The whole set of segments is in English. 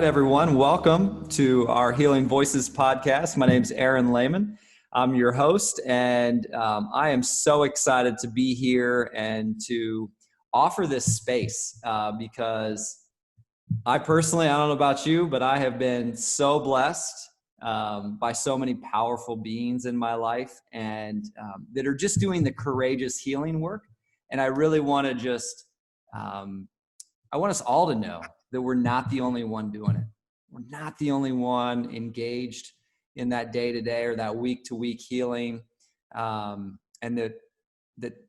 everyone. Welcome to our Healing Voices podcast. My name is Aaron Lehman. I'm your host, and I am so excited to be here and to offer this space because I personally, I don't know about you, but I have been so blessed by so many powerful beings in my life and that are just doing the courageous healing work. And I really want to just, I want us all to know that we're not the only one doing it. We're not the only one engaged in that day-to-day or that week-to-week healing, and that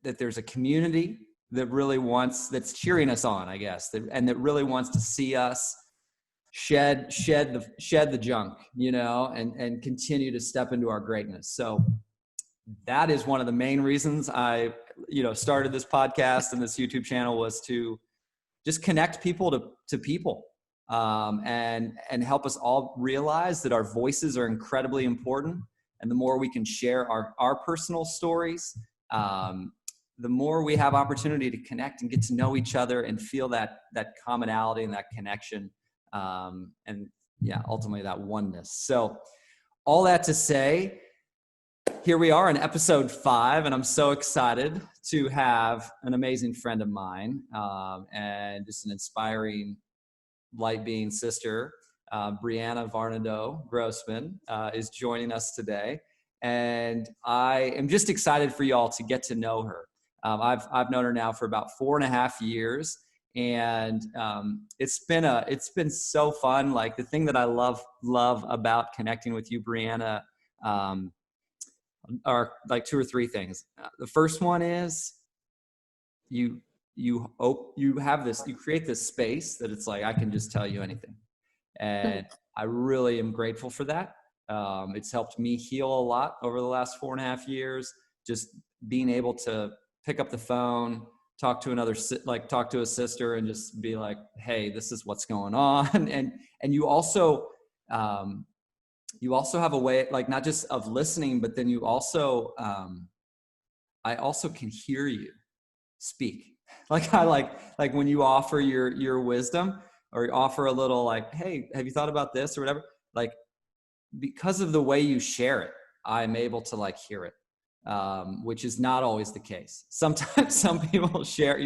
there's a community that really wants, that's cheering us on, I guess, and that really wants to see us shed the junk, and continue to step into our greatness. So that is one of the main reasons I, started this podcast and this YouTube channel, was to just connect people to people, and help us all realize that our voices are incredibly important. And the more we can share our personal stories, the more we have opportunity to connect and get to know each other and feel that commonality and that connection, and ultimately that oneness. So all that to say, here we are in episode 5, and I'm so excited to have an amazing friend of mine, and just an inspiring light being sister, Brianna Varnadoe Grossman, is joining us today. And I am just excited for y'all to get to know her. I've known her now for about 4.5 years, and it's been so fun. Like, the thing that I love about connecting with you, Brianna, are like 2 or 3 things. The first one is you create this space that it's like, I can just tell you anything. And I really am grateful for that. It's helped me heal a lot over the last 4.5 years, just being able to pick up the phone, talk to a sister and just be like, hey, this is what's going on. And you also have a way, like, not just of listening, but then you also, I also can hear you speak. Like, I like when you offer your wisdom, or offer a little, like, hey, have you thought about this or whatever? Like, because of the way you share it, I'm able to like hear it, which is not always the case. Sometimes some people share,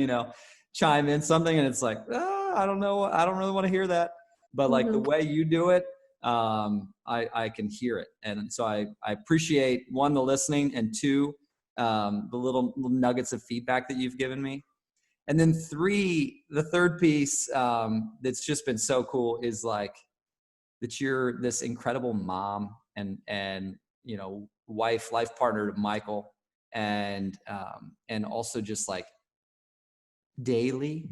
chime in something and it's like, I don't know. I don't really want to hear that. But like the way you do it, I can hear it. And so I appreciate, 1, the listening, and 2, the little nuggets of feedback that you've given me. And then 3, the third piece, that's just been so cool is like that you're this incredible mom and wife, life partner to Michael, and also just like daily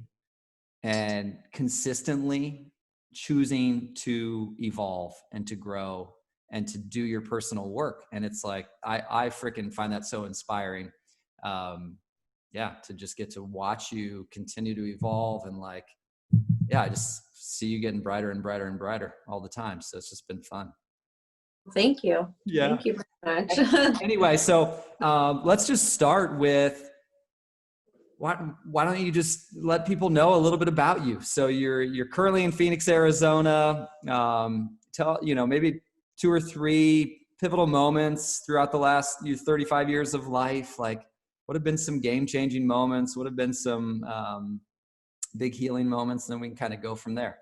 and consistently choosing to evolve and to grow and to do your personal work. And it's like, I freaking find that so inspiring. To just get to watch you continue to evolve, and like, I just see you getting brighter and brighter and brighter all the time. So it's just been fun. Thank you. Yeah. Thank you very much. Anyway, so let's just start with, why don't you just let people know a little bit about you? So you're currently in Phoenix, Arizona. Tell, maybe 2 or 3 pivotal moments throughout the last 35 years of life. Like, what have been some game-changing moments? What have been some big healing moments? And then we can kind of go from there.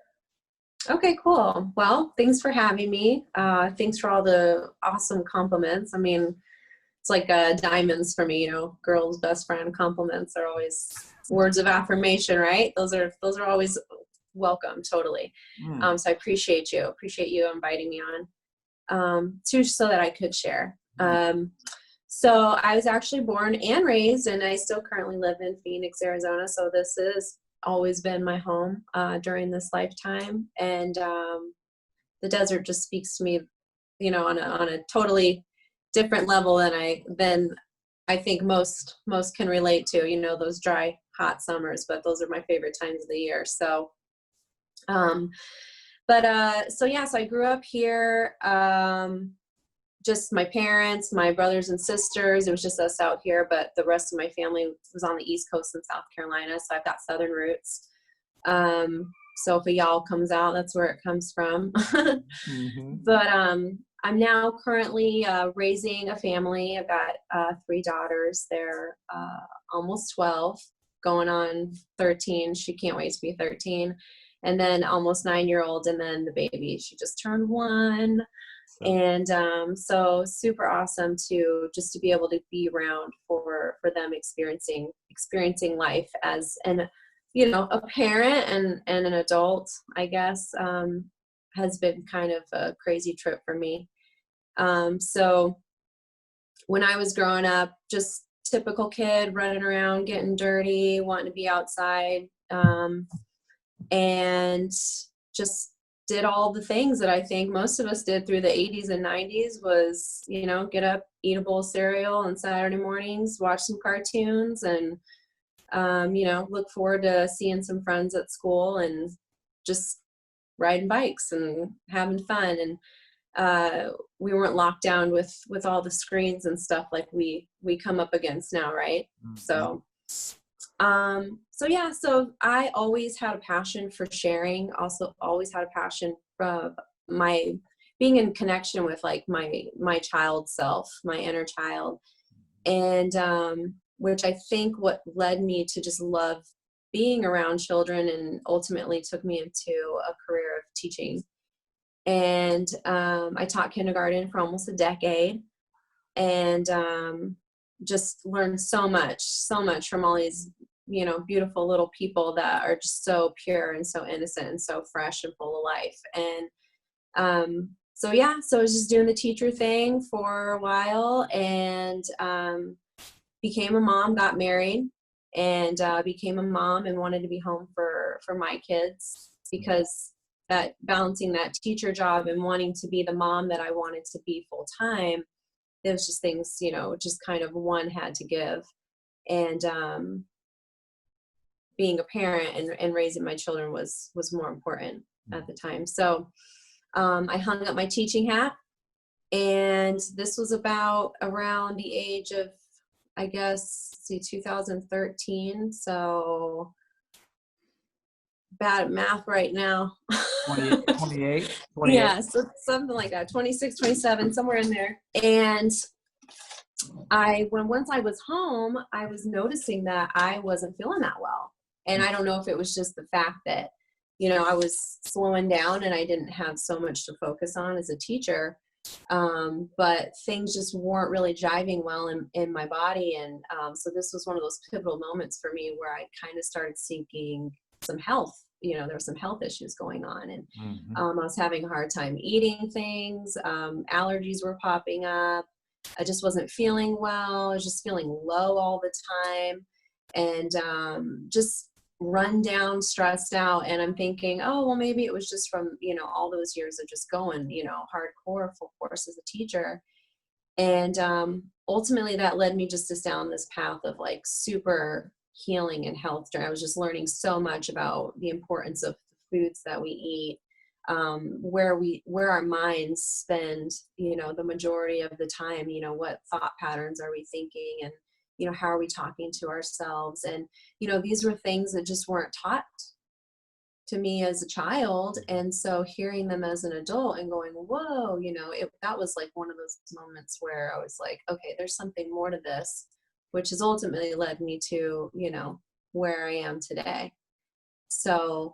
Okay, cool. Well, thanks for having me. Thanks for all the awesome compliments. I mean, it's like diamonds for me, girls' best friend compliments are always words of affirmation, right? Those are always welcome, totally. So I appreciate you inviting me on, so that I could share. So I was actually born and raised, and I still currently live in Phoenix, Arizona. So this has always been my home during this lifetime. And the desert just speaks to me, on a totally different level than I think most can relate to, those dry, hot summers, but those are my favorite times of the year. So, so I grew up here. Just my parents, my brothers and sisters. It was just us out here, but the rest of my family was on the East Coast in South Carolina. So I've got Southern roots. So if a y'all comes out, that's where it comes from. Mm-hmm. But I'm now currently raising a family. I've got 3 daughters. They're almost 12, going on 13. She can't wait to be 13. And then almost 9-year-old, and then the baby. She just turned 1. So, And so super awesome to just to be able to be around for them experiencing life as an a parent and an adult, I guess, has been kind of a crazy trip for me. So when I was growing up, just typical kid running around, getting dirty, wanting to be outside, and just did all the things that I think most of us did through the 80s and 90s was, get up, eat a bowl of cereal on Saturday mornings, watch some cartoons, and, look forward to seeing some friends at school and just riding bikes and having fun. And we weren't locked down with all the screens and stuff like we come up against now, right? mm-hmm. So I always had a passion for sharing, also always had a passion for my being in connection with like my child self, my inner child. And which I think what led me to just love being around children and ultimately took me into a career of teaching. And I taught kindergarten for almost a decade, and just learned so much from all these beautiful little people that are just so pure and so innocent and so fresh and full of life. And so I was just doing the teacher thing for a while, and became a mom, got married, and became a mom and wanted to be home for my kids, because that balancing that teacher job and wanting to be the mom that I wanted to be full time, it was just things, just kind of one had to give. And being a parent and raising my children was more important at the time. So I hung up my teaching hat, and this was about around the age of, I guess, 2013. So bad at math right now. 28. Yeah, so something like that, 26, 27, somewhere in there. And once I was home, I was noticing that I wasn't feeling that well. And I don't know if it was just the fact that, I was slowing down and I didn't have so much to focus on as a teacher. But things just weren't really jiving well in my body. And so this was one of those pivotal moments for me where I kind of started seeking some health. There were some health issues going on, and Mm-hmm. I was having a hard time eating things. Allergies were popping up. I just wasn't feeling well. I was just feeling low all the time, and just run down, stressed out. And I'm thinking, oh, well, maybe it was just from, all those years of just going, hardcore, full course as a teacher. And ultimately that led me just down this path of like super healing and health journey. I was just learning so much about the importance of the foods that we eat, where our minds spend, the majority of the time, what thought patterns are we thinking, and, how are we talking to ourselves? And, these were things that just weren't taught to me as a child. And so hearing them as an adult and going, whoa, that was like one of those moments where I was like, okay, there's something more to this, which has ultimately led me to, where I am today. So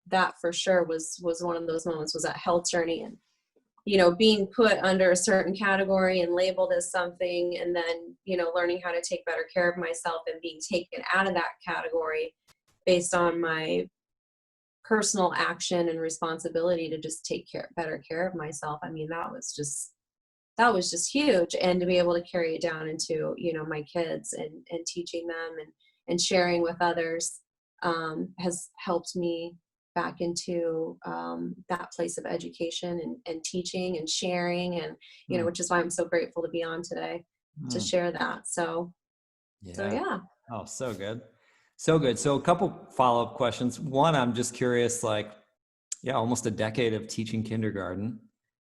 that for sure was one of those moments, was that health journey, and, being put under a certain category and labeled as something, and then, learning how to take better care of myself and being taken out of that category based on my personal action and responsibility to just take better care of myself. I mean, that was just huge. And to be able to carry it down into, my kids and teaching them and sharing with others has helped me back into that place of education and teaching and sharing, and, which is why I'm so grateful to be on today to share that. So yeah. Oh, so good. So good. So a couple follow-up questions. One, I'm just curious, like, almost a decade of teaching kindergarten.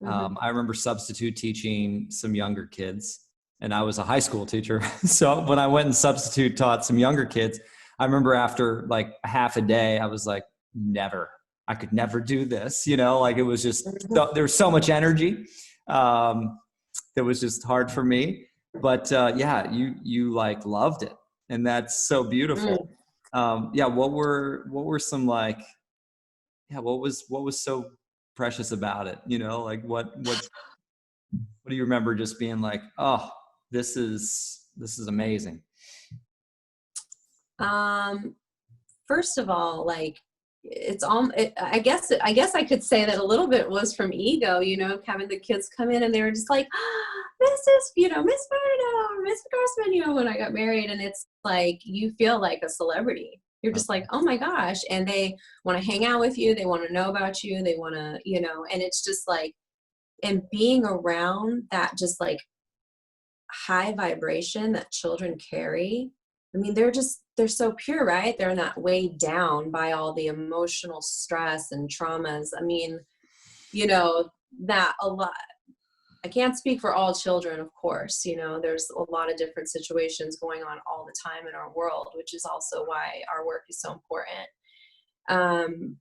Mm-hmm. I remember substitute teaching some younger kids, and I was a high school teacher. So when I went and substitute taught some younger kids, I remember after like half a day, I was like, I could never do this, like it was just, there was so much energy. That was just hard for me, but yeah, you like loved it, and that's so beautiful. Yeah. What were some like, yeah, what was so precious about it? Like what do you remember just being like, oh, this is amazing? First of all, like I guess I could say that a little bit was from ego, having the kids come in and they were just like, ah, Miss Varnadoe, Miss Grossman, when I got married, and it's like, you feel like a celebrity. You're just like, oh my gosh. And they want to hang out with you. They want to know about you. They want to, and it's just like, and being around that just like high vibration that children carry. I mean, they're so pure, right? They're not weighed down by all the emotional stress and traumas. I mean, that a lot. I can't speak for all children, of course. There's a lot of different situations going on all the time in our world, which is also why our work is so important.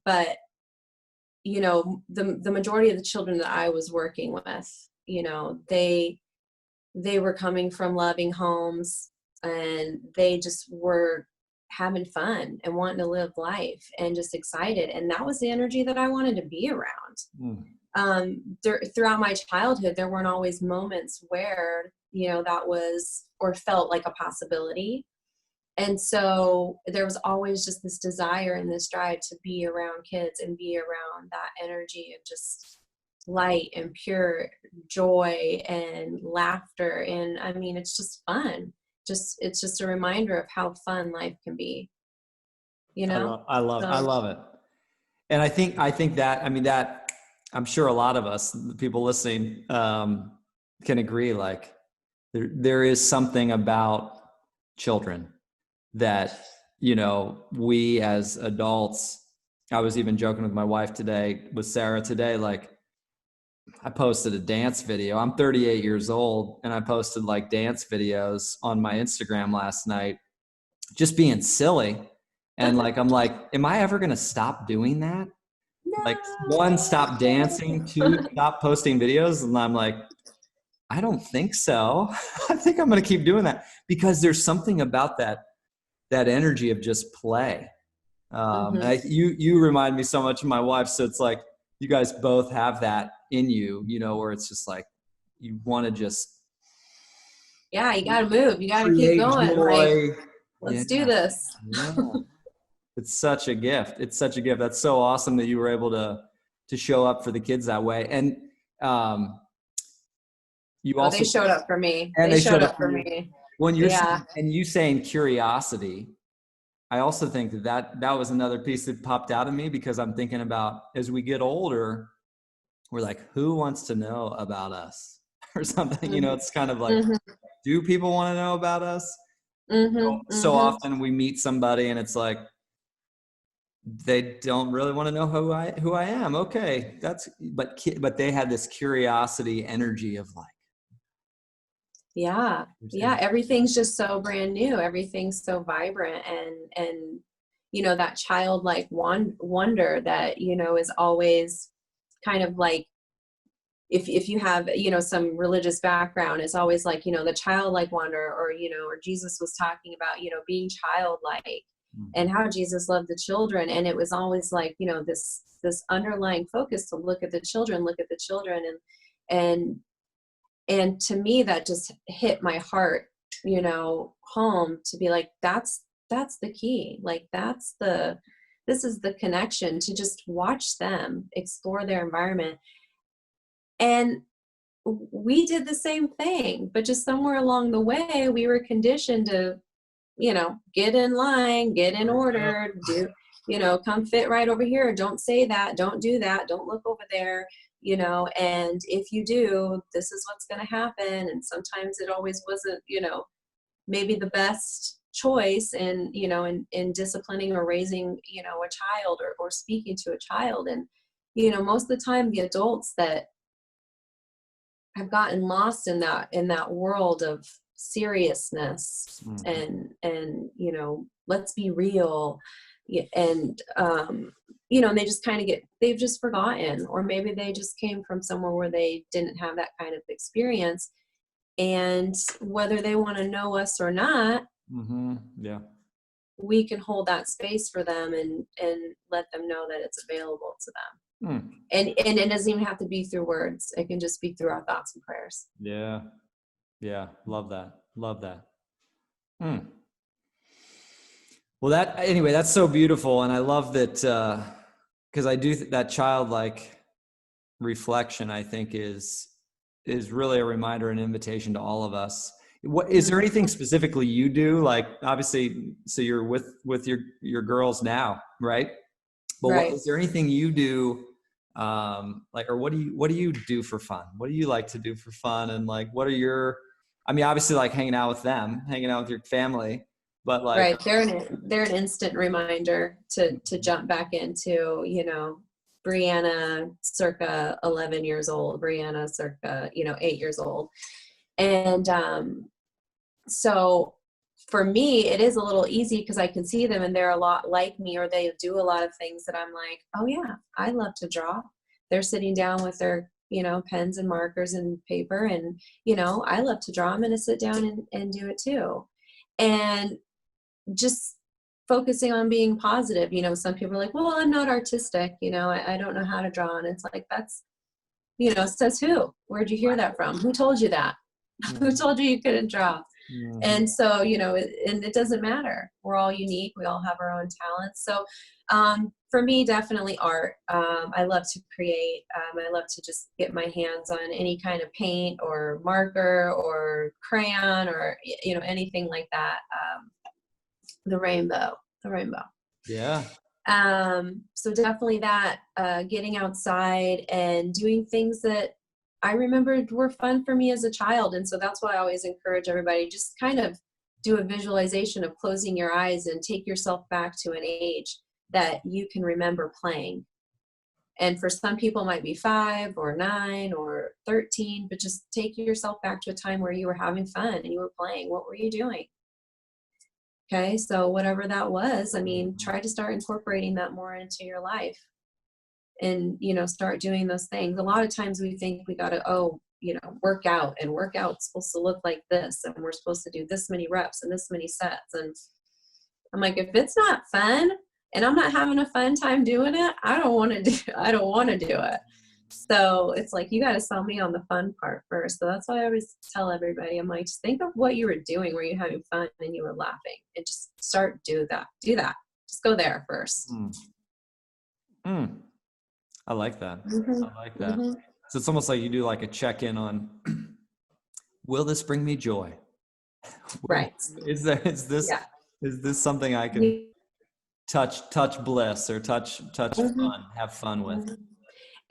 But the majority of the children that I was working with, they were coming from loving homes, and they just were having fun and wanting to live life and just excited. And that was the energy that I wanted to be around. Throughout my childhood, there weren't always moments where, that was, or felt like a possibility. And so there was always just this desire and this drive to be around kids and be around that energy of just light and pure joy and laughter. And I mean, it's just fun. It's just a reminder of how fun life can be, I love it. And I think that, I mean, that I'm sure a lot of us, the people listening, can agree. Like there is something about children that, we as adults, I was even joking with my wife today, with Sarah today, like I posted a dance video. I'm 38 years old, and I posted like dance videos on my Instagram last night, just being silly. And like, I'm like, am I ever going to stop doing that? No. Like, one, stop dancing, two, stop posting videos. And I'm like, I don't think so. I think I'm going to keep doing that, because there's something about that energy of just play. And you remind me so much of my wife. So it's like, you guys both have that in you, where it's just like, you want to just, yeah, you got to move. You got to keep create going. joy. Like, let's do this. Yeah. It's such a gift. It's such a gift. That's so awesome that you were able to show up for the kids that way. And you also, they showed up for me. And they showed up for me. When you're and you saying curiosity, I also think that was another piece that popped out of me, because I'm thinking about, as we get older, we're like, who wants to know about us or something? It's kind of like, do people want to know about us? So often we meet somebody and it's like, they don't really want to know who I am. Okay, but they had this curiosity energy of like, yeah, everything's just so brand new. Everything's so vibrant, and that childlike wonder that is always kind of like, if you have some religious background, it's always like the childlike wonder, or or Jesus was talking about being childlike, and how Jesus loved the children. And it was always like this underlying focus to look at the children, and to me that just hit my heart home, to be like, that's the key. Like this is the connection, to just watch them explore their environment. And we did the same thing, but just somewhere along the way, we were conditioned to, get in line, get in order, do, come fit right over here. Don't say that. Don't do that. Don't look over there, and if you do, this is what's going to happen. And sometimes it always wasn't, maybe the best choice in, in disciplining or raising, a child, or speaking to a child. And, most of the time, the adults that have gotten lost in that world of seriousness and let's be real, and and they just kind of they've just forgotten, or maybe they just came from somewhere where they didn't have that kind of experience. And whether they want to know us or not, Yeah. we can hold that space for them and let them know that it's available to them. And it doesn't even have to be through words. It can just be through our thoughts and prayers. Yeah. Yeah. Love that. Love that. Well, anyway, that's so beautiful. And I love that, because I do that childlike reflection, I think is really a reminder and invitation to all of us. What is there anything specifically you do? Like, obviously, so you're with your girls now, right? But Right. is there anything you do, like, or what do you do for fun? What do you like to do for fun? And like, what are your, I mean, obviously like hanging out with them, hanging out with your family, but like, Right. They're an instant reminder to jump back into, Brianna circa 11 years old, Brianna circa, 8 years old. And so for me, it is a little easy because I can see them and they're a lot like me, or they do a lot of things that I'm like, oh yeah, I love to draw. They're sitting down with their, pens and markers and paper, and, I love to draw. I'm going to sit down and do it too. And just focusing on being positive. Some people are like, well, I'm not artistic, I don't know how to draw. And it's like, that's, says who? Where'd you hear that from? Who told you that? Who told you couldn't draw? And so, and it doesn't matter. We're all unique. We all have our own talents. So for me, definitely art. I love to create. I love to just get my hands on any kind of paint or marker or crayon or, anything like that. The rainbow. yeah. So definitely that, getting outside and doing things that I remembered were fun for me as a child. And so that's why I always encourage everybody, just kind of do a visualization of closing your eyes and take yourself back to an age that you can remember playing. And for some people it might be 5 or 9 or 13, but just take yourself back to a time where you were having fun and you were playing. What were you doing? Okay, so whatever that was, I mean, try to start incorporating that more into your life and, start doing those things. A lot of times we think we got to, work out, and workout's supposed to look like this, and we're supposed to do this many reps and this many sets. And I'm like, if it's not fun and I'm not having a fun time doing it, I don't want to do it. So it's like, you got to sell me on the fun part first. So that's why I always tell everybody, I'm like, just think of what you were doing where you're having fun and you were laughing, and just do that. Just go there first. I like that. I like that. So it's almost like you do like a check-in on, will this bring me joy? Right. Is this something I can touch bliss, or touch fun, have fun with?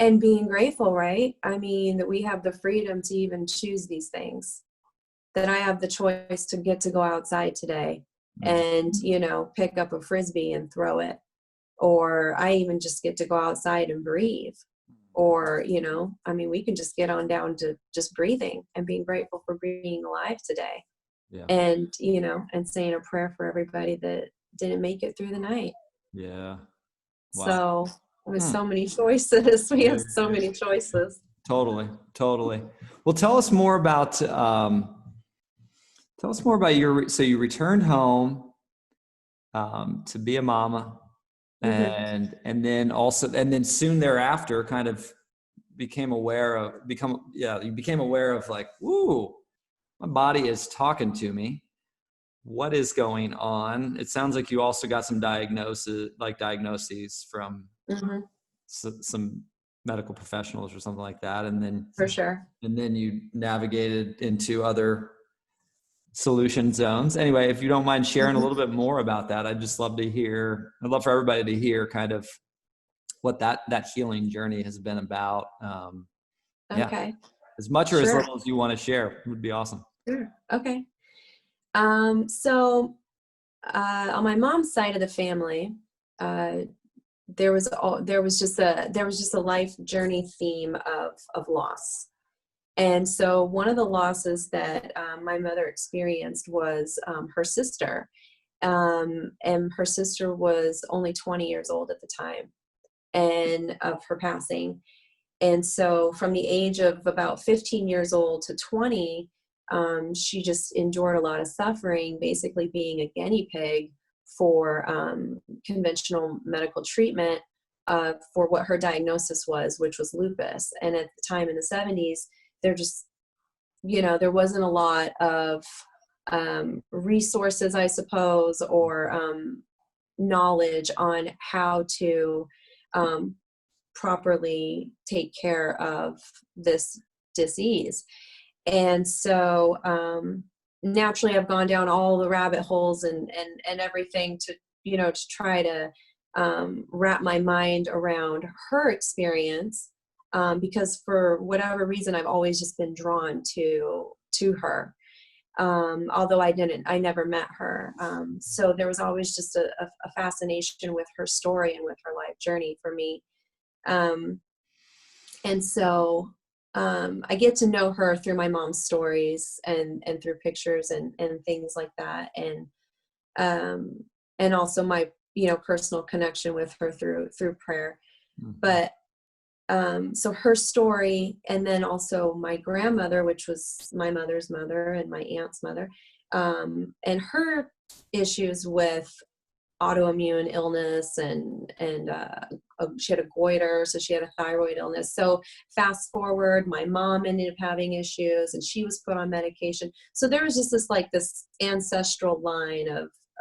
And being grateful, right? I mean, that we have the freedom to even choose these things, that I have the choice to get to go outside today and, pick up a Frisbee and throw it. Or I even just get to go outside and breathe. Or, we can just get on down to just breathing and being grateful for being alive today. Yeah. And, and saying a prayer for everybody that didn't make it through the night. Yeah. Wow. So with so many choices, we have so many choices. Totally. Well, tell us more about so you returned home to be a mama, and then soon thereafter kind of became aware of like, ooh, my body is talking to me. What is going on? It sounds like you also got some diagnoses from some medical professionals or something like that. And then for sure. And then you navigated into other solution zones. Anyway, if you don't mind sharing a little bit more about that, I'd love for everybody to hear kind of what that healing journey has been about. Okay. As much or as little as you want to share would be awesome. Sure. Okay. So on my mom's side of the family, there was just a life journey theme of loss. And so one of the losses that my mother experienced was her sister. And her sister was only 20 years old at the time. and of her passing. And so from the age of about 15 years old to 20, she just endured a lot of suffering, basically being a guinea pig for conventional medical treatment for what her diagnosis was, which was lupus. And at the time in the 70s, there just, there wasn't a lot of resources, I suppose, or knowledge on how to properly take care of this disease. And so naturally I've gone down all the rabbit holes and everything to, to try to wrap my mind around her experience, because for whatever reason, I've always just been drawn to her. Although I never met her. So there was always just a fascination with her story and with her life journey for me. And so I get to know her through my mom's stories and through pictures and things like that. And also my, personal connection with her through prayer. Mm-hmm. But so her story, and then also my grandmother, which was my mother's mother and my aunt's mother, and her issues with autoimmune illness and she had a goiter, so she had a thyroid illness. So fast forward, my mom ended up having issues and she was put on medication. So there was just this ancestral line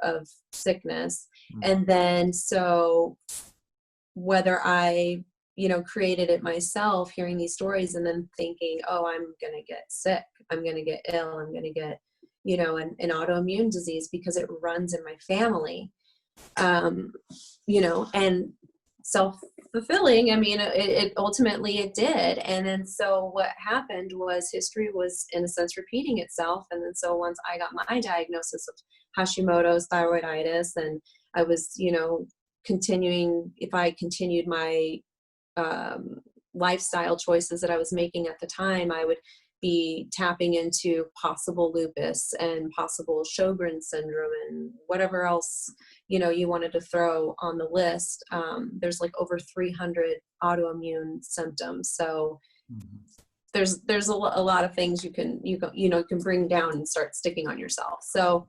of sickness. Mm-hmm. And then so whether I created it myself, hearing these stories and then thinking, oh, I'm going to get sick, I'm going to get ill, I'm going to get, an autoimmune disease because it runs in my family, and self-fulfilling. I mean, it ultimately it did. And then so what happened was history was in a sense repeating itself. And then so once I got my diagnosis of Hashimoto's thyroiditis, and I was, if I continued my lifestyle choices that I was making at the time, I would be tapping into possible lupus and possible Sjogren's syndrome and whatever else, you wanted to throw on the list. There's like over 300 autoimmune symptoms. So mm-hmm. there's a lot of things you can bring down and start sticking on yourself. So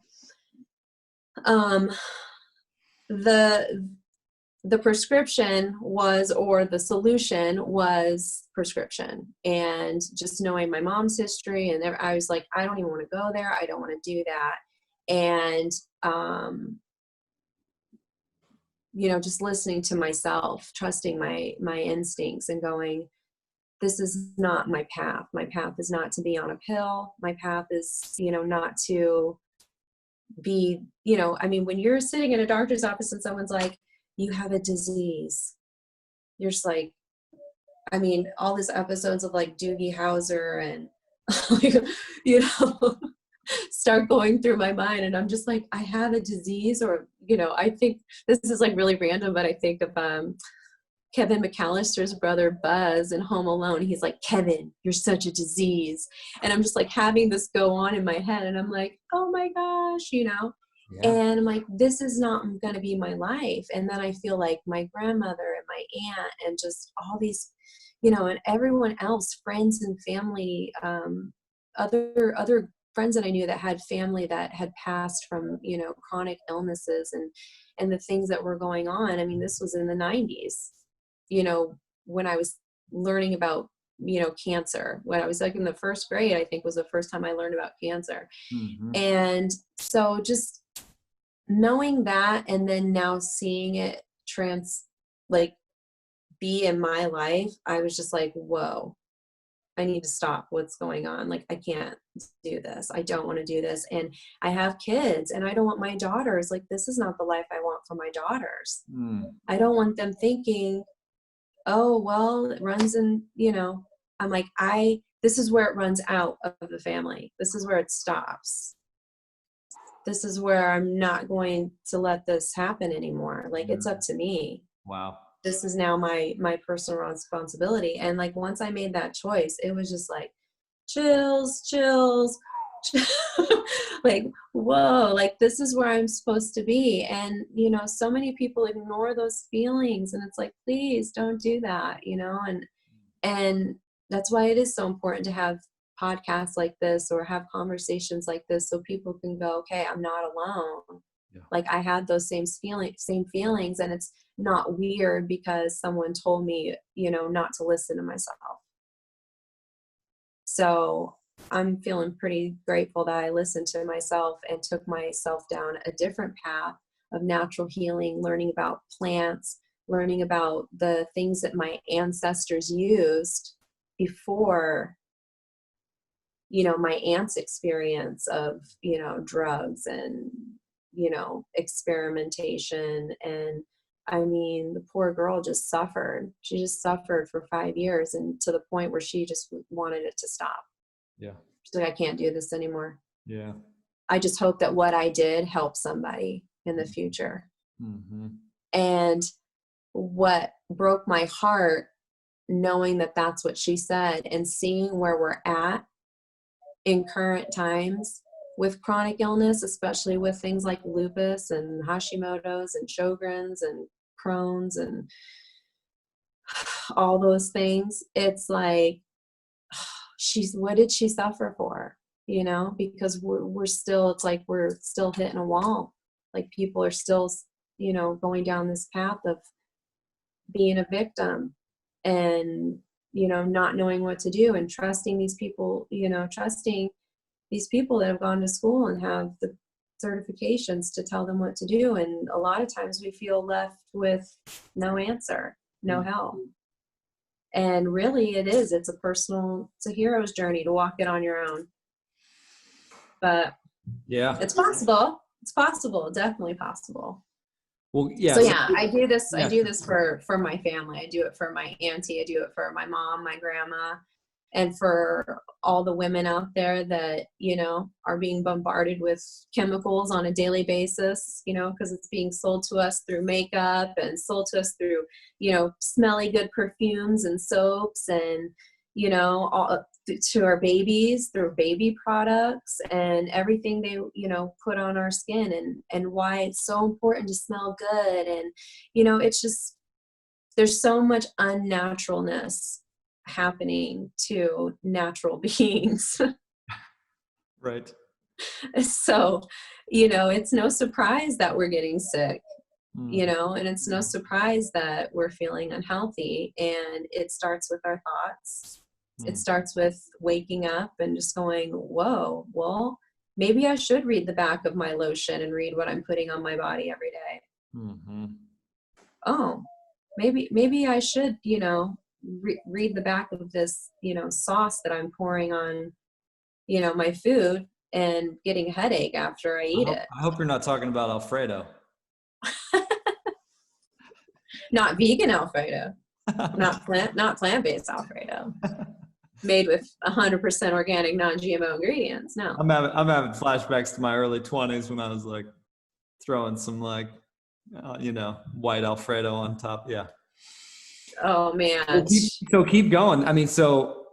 the prescription was, or the solution was prescription. And just knowing my mom's history, and I was like, I don't even want to go there. I don't want to do that. And, just listening to myself, trusting my instincts and going, this is not my path. My path is not to be on a pill. My path is, not to be, when you're sitting in a doctor's office and someone's like, you have a disease, you're just like, all these episodes of like Doogie Howser and, start going through my mind. And I'm just like, I have a disease, or, I think this is like really random, but I think of Kevin McAllister's brother Buzz in Home Alone. He's like, Kevin, you're such a disease. And I'm just like having this go on in my head. And I'm like, oh my gosh, Yeah. And I'm like, this is not going to be my life. And then I feel like my grandmother and my aunt and just all these, and everyone else, friends and family, other friends that I knew that had family that had passed from, chronic illnesses and the things that were going on. This was in the 90s, when I was learning about, cancer. When I was like in the first grade, I think was the first time I learned about cancer. Mm-hmm. And so just knowing that, and then now seeing it be in my life, I was just like, whoa, I need to stop. What's going on? Like, I can't do this. I don't want to do this. And I have kids, and I don't want my daughters, like, this is not the life I want for my daughters. I don't want them thinking, oh, well, it runs in, I'm like, this is where it runs out of the family. This is where it stops. This is where I'm not going to let this happen anymore. Like, it's up to me. Wow. This is now my personal responsibility. And like, once I made that choice, it was just like chills, like, whoa, like this is where I'm supposed to be. And, you know, so many people ignore those feelings, and it's like, please don't do that, you know? And that's why it is so important to have podcasts like this or have conversations like this so people can go, okay, I'm not alone. Yeah. Like I had those same feelings, and it's not weird because someone told me, you know, not to listen to myself. So I'm feeling pretty grateful that I listened to myself and took myself down a different path of natural healing, learning about plants, learning about the things that my ancestors used before, you know, my aunt's experience of, you know, drugs and, you know, experimentation. And I mean, the poor girl just suffered. She just suffered for 5 years, and to the point where she just wanted it to stop. Yeah. She's like, I can't do this anymore. Yeah. I just hope that what I did helps somebody in the future. Mm-hmm. And what broke my heart, knowing that that's what she said and seeing where we're at in current times with chronic illness, especially with things like lupus and Hashimoto's and Sjogren's and Crohn's and all those things. It's like, what did she suffer for? You know, because we're still, it's like we're still hitting a wall. Like people are still, you know, going down this path of being a victim and, you know, not knowing what to do and trusting these people, you know, trusting these people that have gone to school and have the certifications to tell them what to do. And a lot of times we feel left with no answer, no help. And really it's a hero's journey to walk it on your own. But Yeah. it's possible. It's possible, definitely possible. Well, yeah. So yeah, I do this. Yeah. I do this for my family. I do it for my auntie. I do it for my mom, my grandma, and for all the women out there that, you know, are being bombarded with chemicals on a daily basis, you know, because it's being sold to us through makeup and sold to us through, you know, smelly good perfumes and soaps and, you know, all to our babies through baby products and everything they, you know, put on our skin, and why it's so important to smell good. And, you know, it's just, there's so much unnaturalness happening to natural beings. Right. So, you know, it's no surprise that we're getting sick, you Mm. know, and it's no surprise that we're feeling unhealthy. And it starts with our thoughts. It starts with waking up and just going, whoa, well, maybe I should read the back of my lotion and read what I'm putting on my body every day. Mm-hmm. Oh, maybe I should, you know, read the back of this, you know, sauce that I'm pouring on, you know, my food and getting a headache after I eat it. I hope you're not talking about Alfredo. Not vegan Alfredo, not plant-based Alfredo, made with 100% organic, non-GMO ingredients. No. I'm having flashbacks to my early 20s when I was like throwing some like, you know, white Alfredo on top. Yeah. Oh man. So keep going. I mean, so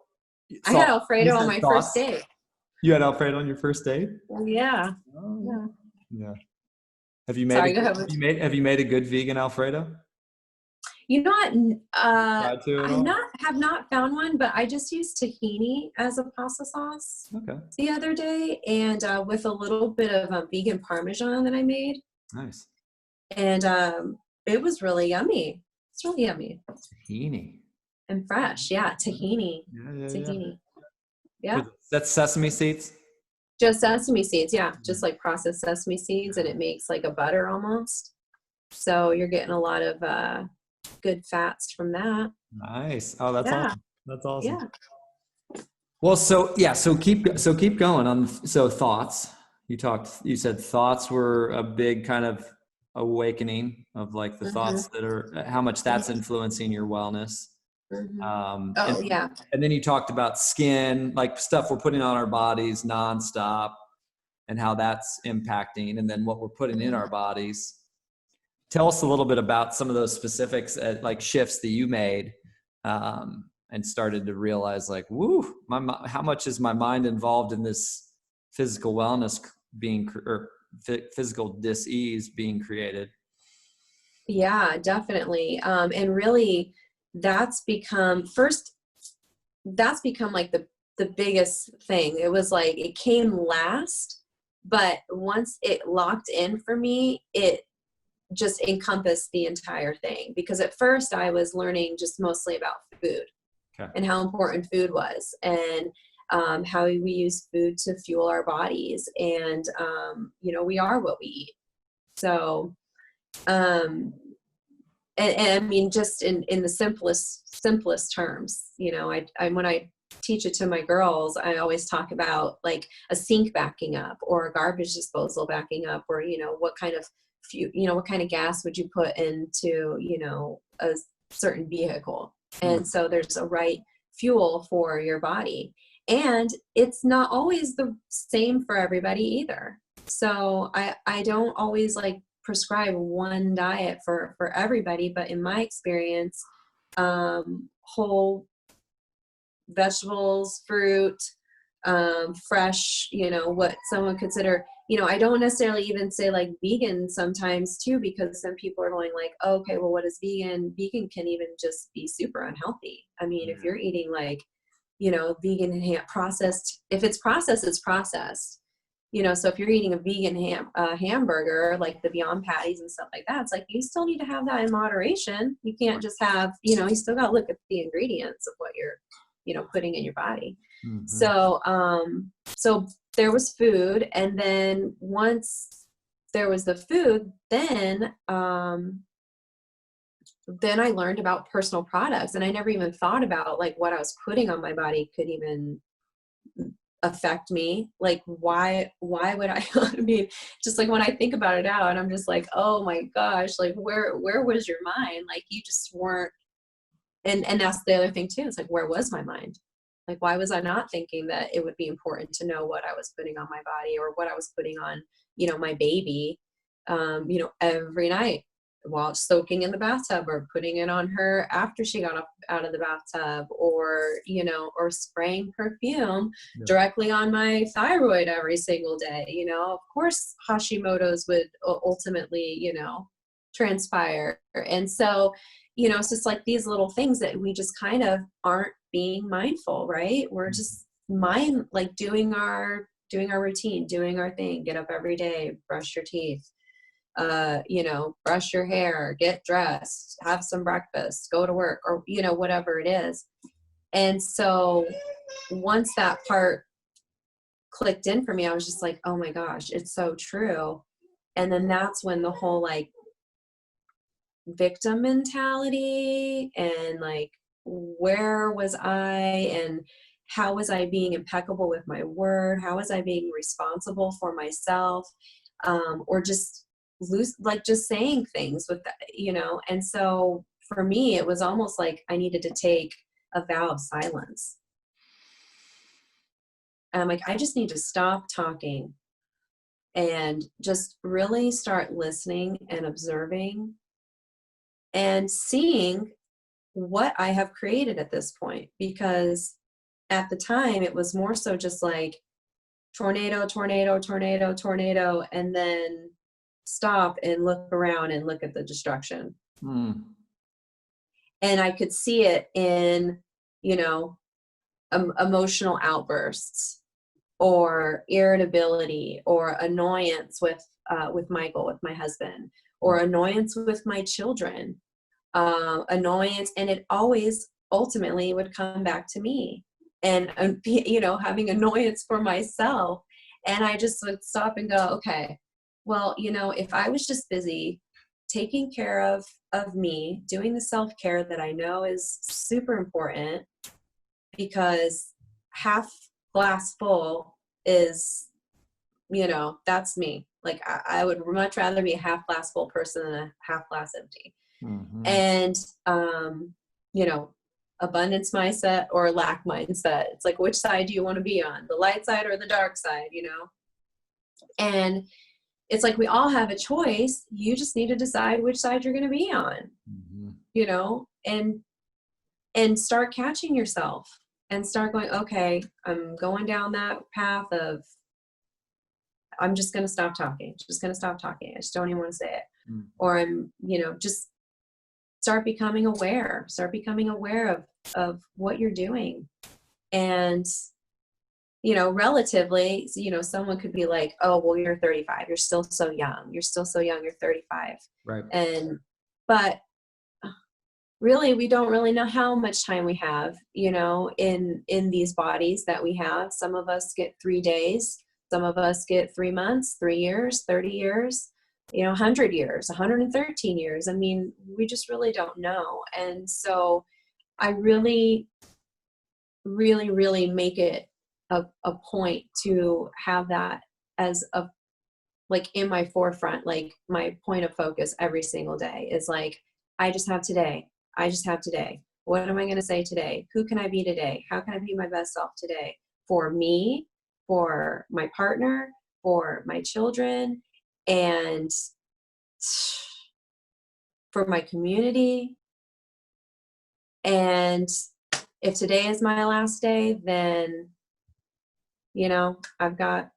I had Alfredo on my sauce. first date. You had Alfredo on your first date? Yeah. Oh, Yeah. yeah. Have you made Sorry, a, go ahead. have you made a good vegan Alfredo? You know what? Tried to at all? Have not found one, but I just used tahini as a pasta sauce Okay. the other day, and with a little bit of vegan Parmesan that I made, Nice. and it was really yummy. It's really yummy Tahini. and fresh. Yeah, tahini. Yeah. Tahini. Yeah. That's sesame seeds? Just sesame seeds. Yeah, just like processed sesame seeds, and it makes like a butter almost. So you're getting a lot of good fats from that. Nice. Oh, that's Yeah. awesome. That's awesome. Yeah. Well, so keep going on. So thoughts, you said thoughts were a big kind of awakening of like the thoughts that are, how much that's influencing your wellness. Yeah. And then you talked about skin, like stuff we're putting on our bodies nonstop and how that's impacting, and then what we're putting in our bodies. Tell us a little bit about some of those specifics, like shifts that you made, and started to realize like, woo, how much is my mind involved in this physical wellness being, or physical dis-ease being created. Yeah, definitely. And really that's become like the biggest thing. It was like, it came last, but once it locked in for me, it just encompassed the entire thing. Because at first I was learning just mostly about food. Okay. And how important food was, and how we use food to fuel our bodies. And, we are what we eat. So, and I mean, just in the simplest terms, I when I teach it to my girls, I always talk about like a sink backing up, or a garbage disposal backing up, or what kind of what kind of gas would you put into a certain vehicle. And so there's a right fuel for your body, and it's not always the same for everybody either. So I don't always like prescribe one diet for everybody, but in my experience, whole vegetables, fruit, fresh, what someone consider, I don't necessarily even say like vegan sometimes too, because some people are going like, oh, okay, well, what is vegan? Vegan can even just be super unhealthy. I mean, if you're eating like, vegan and processed, if it's processed, it's processed. So if you're eating a vegan hamburger, like the Beyond Patties and stuff like that, it's like, you still need to have that in moderation. You can't just have, you still got to look at the ingredients of what you're, putting in your body. Mm-hmm. So there was food. And then once there was the food, then I learned about personal products, and I never even thought about like what I was putting on my body could even affect me. Like, why would I I mean, just like when I think about it now, and I'm just like, oh my gosh, like where was your mind? Like, you just weren't. And that's the other thing too. It's like, where was my mind? Like, why was I not thinking that it would be important to know what I was putting on my body, or what I was putting on, my baby, every night while soaking in the bathtub, or putting it on her after she got up out of the bathtub, or, or spraying perfume directly on my thyroid every single day. Of course, Hashimoto's would ultimately, transpire. And so, it's just like these little things that we just kind of aren't being mindful, right? We're just like doing our routine, doing our thing, get up every day, brush your teeth, brush your hair, get dressed, have some breakfast, go to work, or, whatever it is. And so once that part clicked in for me, I was just like, oh my gosh, it's so true. And then that's when the whole like victim mentality, and like, where was I, and how was I being impeccable with my word? How was I being responsible for myself? Or just just saying things with that, and so for me, it was almost like I needed to take a vow of silence. And I'm like, I just need to stop talking and just really start listening and observing and seeing what I have created at this point. Because at the time, it was more so just like tornado, tornado, tornado, tornado, and then stop and look around and look at the destruction. And I could see it in, emotional outbursts, or irritability, or annoyance with Michael, with my husband, or annoyance with my children, annoyance, and it always ultimately would come back to me, and having annoyance for myself. And I just would stop and go, okay, well, if I was just busy taking care of me, doing the self-care that I know is super important, because half glass full is, that's me. Like, I would much rather be a half glass full person than a half glass empty. Mm-hmm. And, abundance mindset or lack mindset. It's like, which side do you want to be on, the light side or the dark side, And it's like, we all have a choice. You just need to decide which side you're going to be on, and start catching yourself and start going, okay, I'm going down that path of I'm just going to stop talking. Just going to stop talking. I just don't even want to say it. Mm. Or I'm, just start becoming aware of what you're doing. And, relatively, someone could be like, oh, well, you're 35. You're still so young. You're still so young. You're 35. Right. But really, we don't really know how much time we have, in these bodies that we have. Some of us get 3 days. Some of us get 3 months, 3 years, 30 years, 100 years, 113 years. I mean, we just really don't know. And so I really, really, really make it a point to have that as like in my forefront, like my point of focus every single day is like, I just have today. I just have today. What am I going to say today? Who can I be today? How can I be my best self today? For me, for my partner, for my children, and for my community. And if today is my last day, then, I've got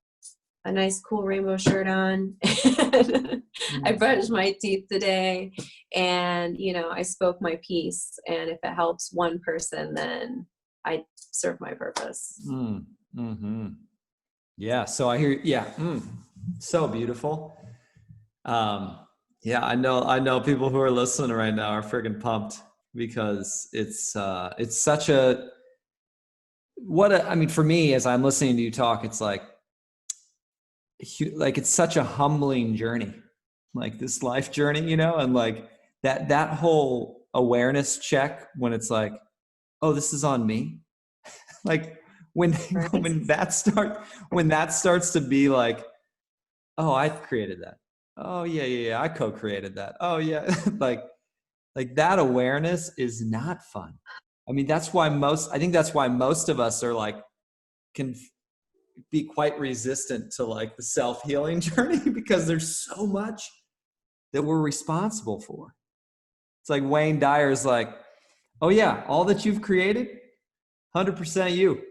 a nice cool rainbow shirt on. I brushed my teeth today, and I spoke my piece, and if it helps one person, then I serve my purpose. Mm-hmm. Yeah, so I hear, so beautiful. Yeah, I know people who are listening right now are friggin' pumped, because it's such a, for me, as I'm listening to you talk, it's like it's such a humbling journey, like this life journey, and like that whole awareness check when it's like, oh, this is on me. Like when, Right. when that starts to be like, oh, I created that. Oh yeah. I co-created that. Oh yeah. like that awareness is not fun. I think that's why most of us are like, can be quite resistant to like the self-healing journey, because there's so much that we're responsible for. It's like Wayne Dyer's like, oh yeah, all that you've created, 100% you.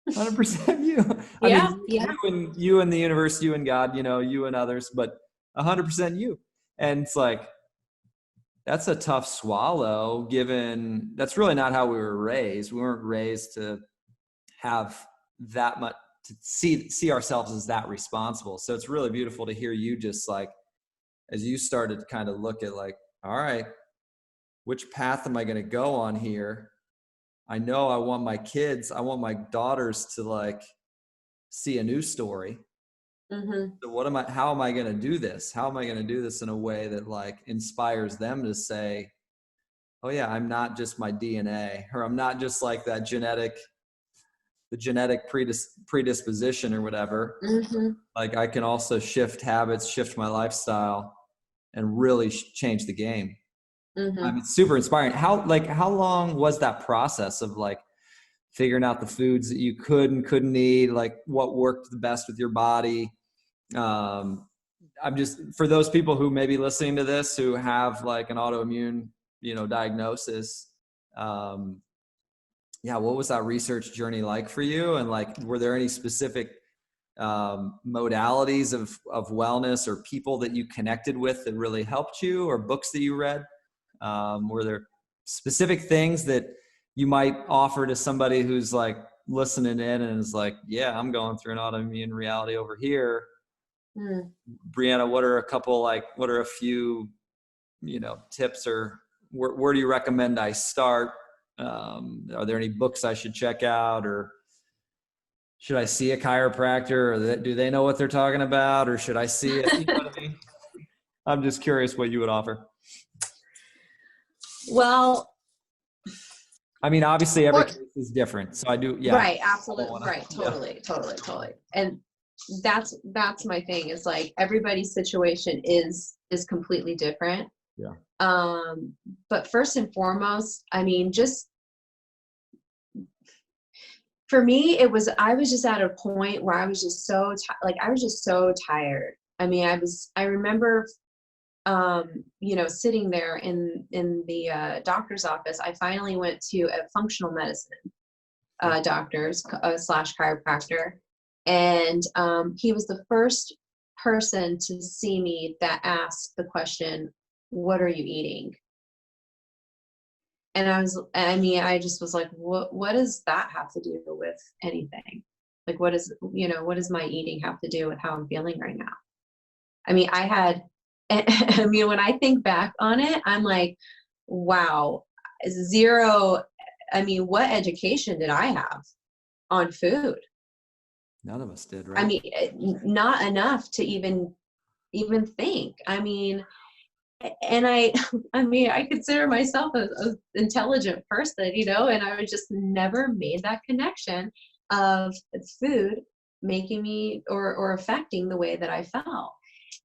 100% you. Yeah. You and the universe, you and God, you and others, but 100% you. And it's like, that's a tough swallow, given that's really not how we were raised. We weren't raised to have that much, to see ourselves as that responsible. So it's really beautiful to hear you just like, as you started to kind of look at like, all right, which path am I going to go on here? I know I want my daughters to like see a news story. Mm-hmm. So how am I going to do this? How am I going to do this in a way that like inspires them to say, oh yeah, I'm not just my DNA, or I'm not just like the genetic predisposition or whatever. Mm-hmm. Like I can also shift habits, shift my lifestyle, and really change the game. Mm-hmm. It's super inspiring. How long was that process of like figuring out the foods that you could and couldn't eat, like what worked the best with your body? I'm just, for those people who may be listening to this who have like an autoimmune, diagnosis, what was that research journey like for you? And like, were there any specific modalities of wellness or people that you connected with that really helped you, or books that you read? Were there specific things that you might offer to somebody who's like listening in and is like, yeah, I'm going through an autoimmune reality over here? Brianna, what are a few, tips, or where do you recommend I start? Are there any books I should check out, or should I see a chiropractor, or do they know what they're talking about, or should I see it? You know what I mean? I'm just curious what you would offer. Well, obviously every case is different. So I do. Yeah. Right. Absolutely. Right. Totally. And that's my thing, is like everybody's situation is completely different. Yeah. But first and foremost, just for me, I was just at a point where I was just so tired. I remember, sitting there in the doctor's office. I finally went to a functional medicine doctor's / chiropractor. And he was the first person to see me that asked the question, what are you eating? And I just was like, what does that have to do with anything? Like, what does my eating have to do with how I'm feeling right now? I mean, when I think back on it, I'm like, wow, zero. I mean, what education did I have on food? None of us did, I right? mean, not enough to even think. I mean, and I consider myself a intelligent person, and I just never made that connection of food making me or affecting the way that I felt.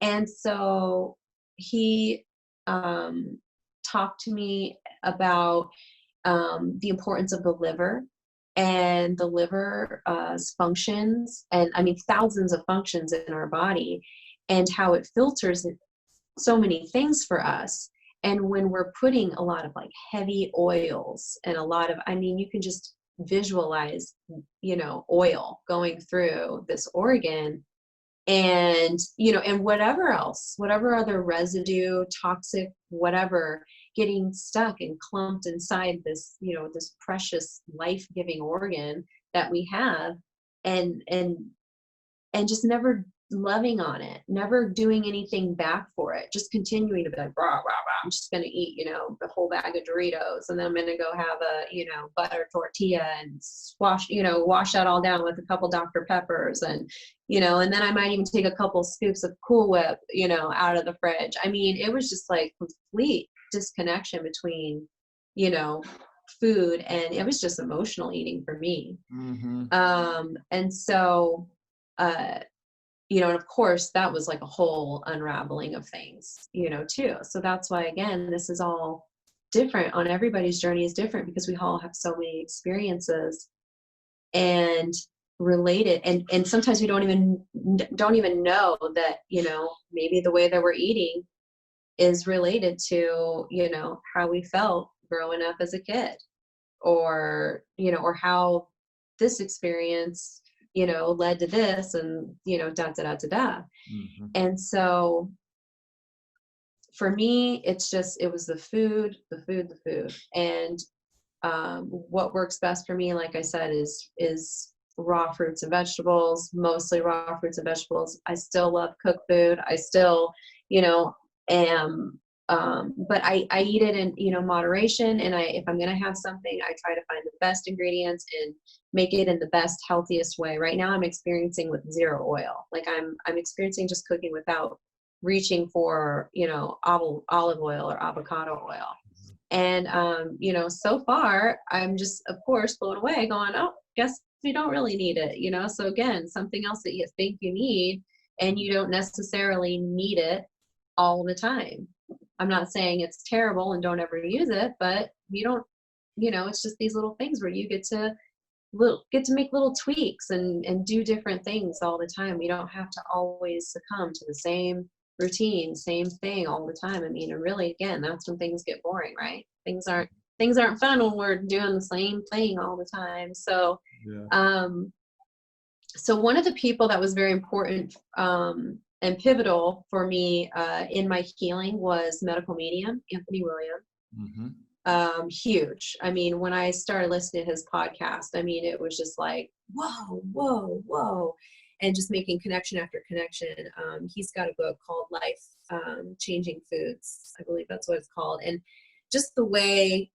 And so he talked to me about the importance of the liver and the liver functions, and I mean thousands of functions in our body, and how it filters so many things for us. And when we're putting a lot of like heavy oils and a lot of, I mean, you can just visualize, oil going through this organ, and and whatever else, whatever other residue, toxic, whatever, getting stuck and clumped inside this, this precious life-giving organ that we have, and just never loving on it, never doing anything back for it, just continuing to be like, rah, rah, rah, I'm just going to eat, the whole bag of Doritos, and then I'm going to go have a, butter tortilla and wash that all down with a couple Dr. Peppers, and, and then I might even take a couple scoops of Cool Whip, out of the fridge. I mean, it was just like complete disconnection between, food, and it was just emotional eating for me. Mm-hmm. And so, and of course that was like a whole unraveling of things, too. So that's why, again, this is all different, on everybody's journey is different, because we all have so many experiences and related, and sometimes we don't even know that, maybe the way that we're eating is related to, how we felt growing up as a kid, or or how this experience led to this, and da da da da da. Mm-hmm. And so for me, it was the food, and what works best for me, like I said, is raw fruits and vegetables, mostly raw fruits and vegetables. I still love cooked food. I still, am, but I eat it in, moderation. And if I'm going to have something, I try to find the best ingredients and make it in the best, healthiest way. Right now I'm experiencing with zero oil. Like I'm experiencing just cooking without reaching for, olive oil or avocado oil. And, so far I'm just, of course, blown away going, oh, guess we don't really need it, So again, something else that you think you need, and you don't necessarily need it all the time. I'm not saying it's terrible and don't ever use it, but you don't, it's just these little things where you get to make little tweaks and do different things all the time. You don't have to always succumb to the same routine, same thing all the time. I mean, and really, again, that's when things get boring, right? Things aren't fun when we're doing the same thing all the time. So, Yeah. so one of the people that was very important and pivotal for me in my healing was medical medium Anthony William. Mm-hmm. Huge. I mean, when I started listening to his podcast, I mean, it was just like, whoa, whoa, whoa, and just making connection after connection. He's got a book called Life Changing Foods. I believe that's what it's called. And just the way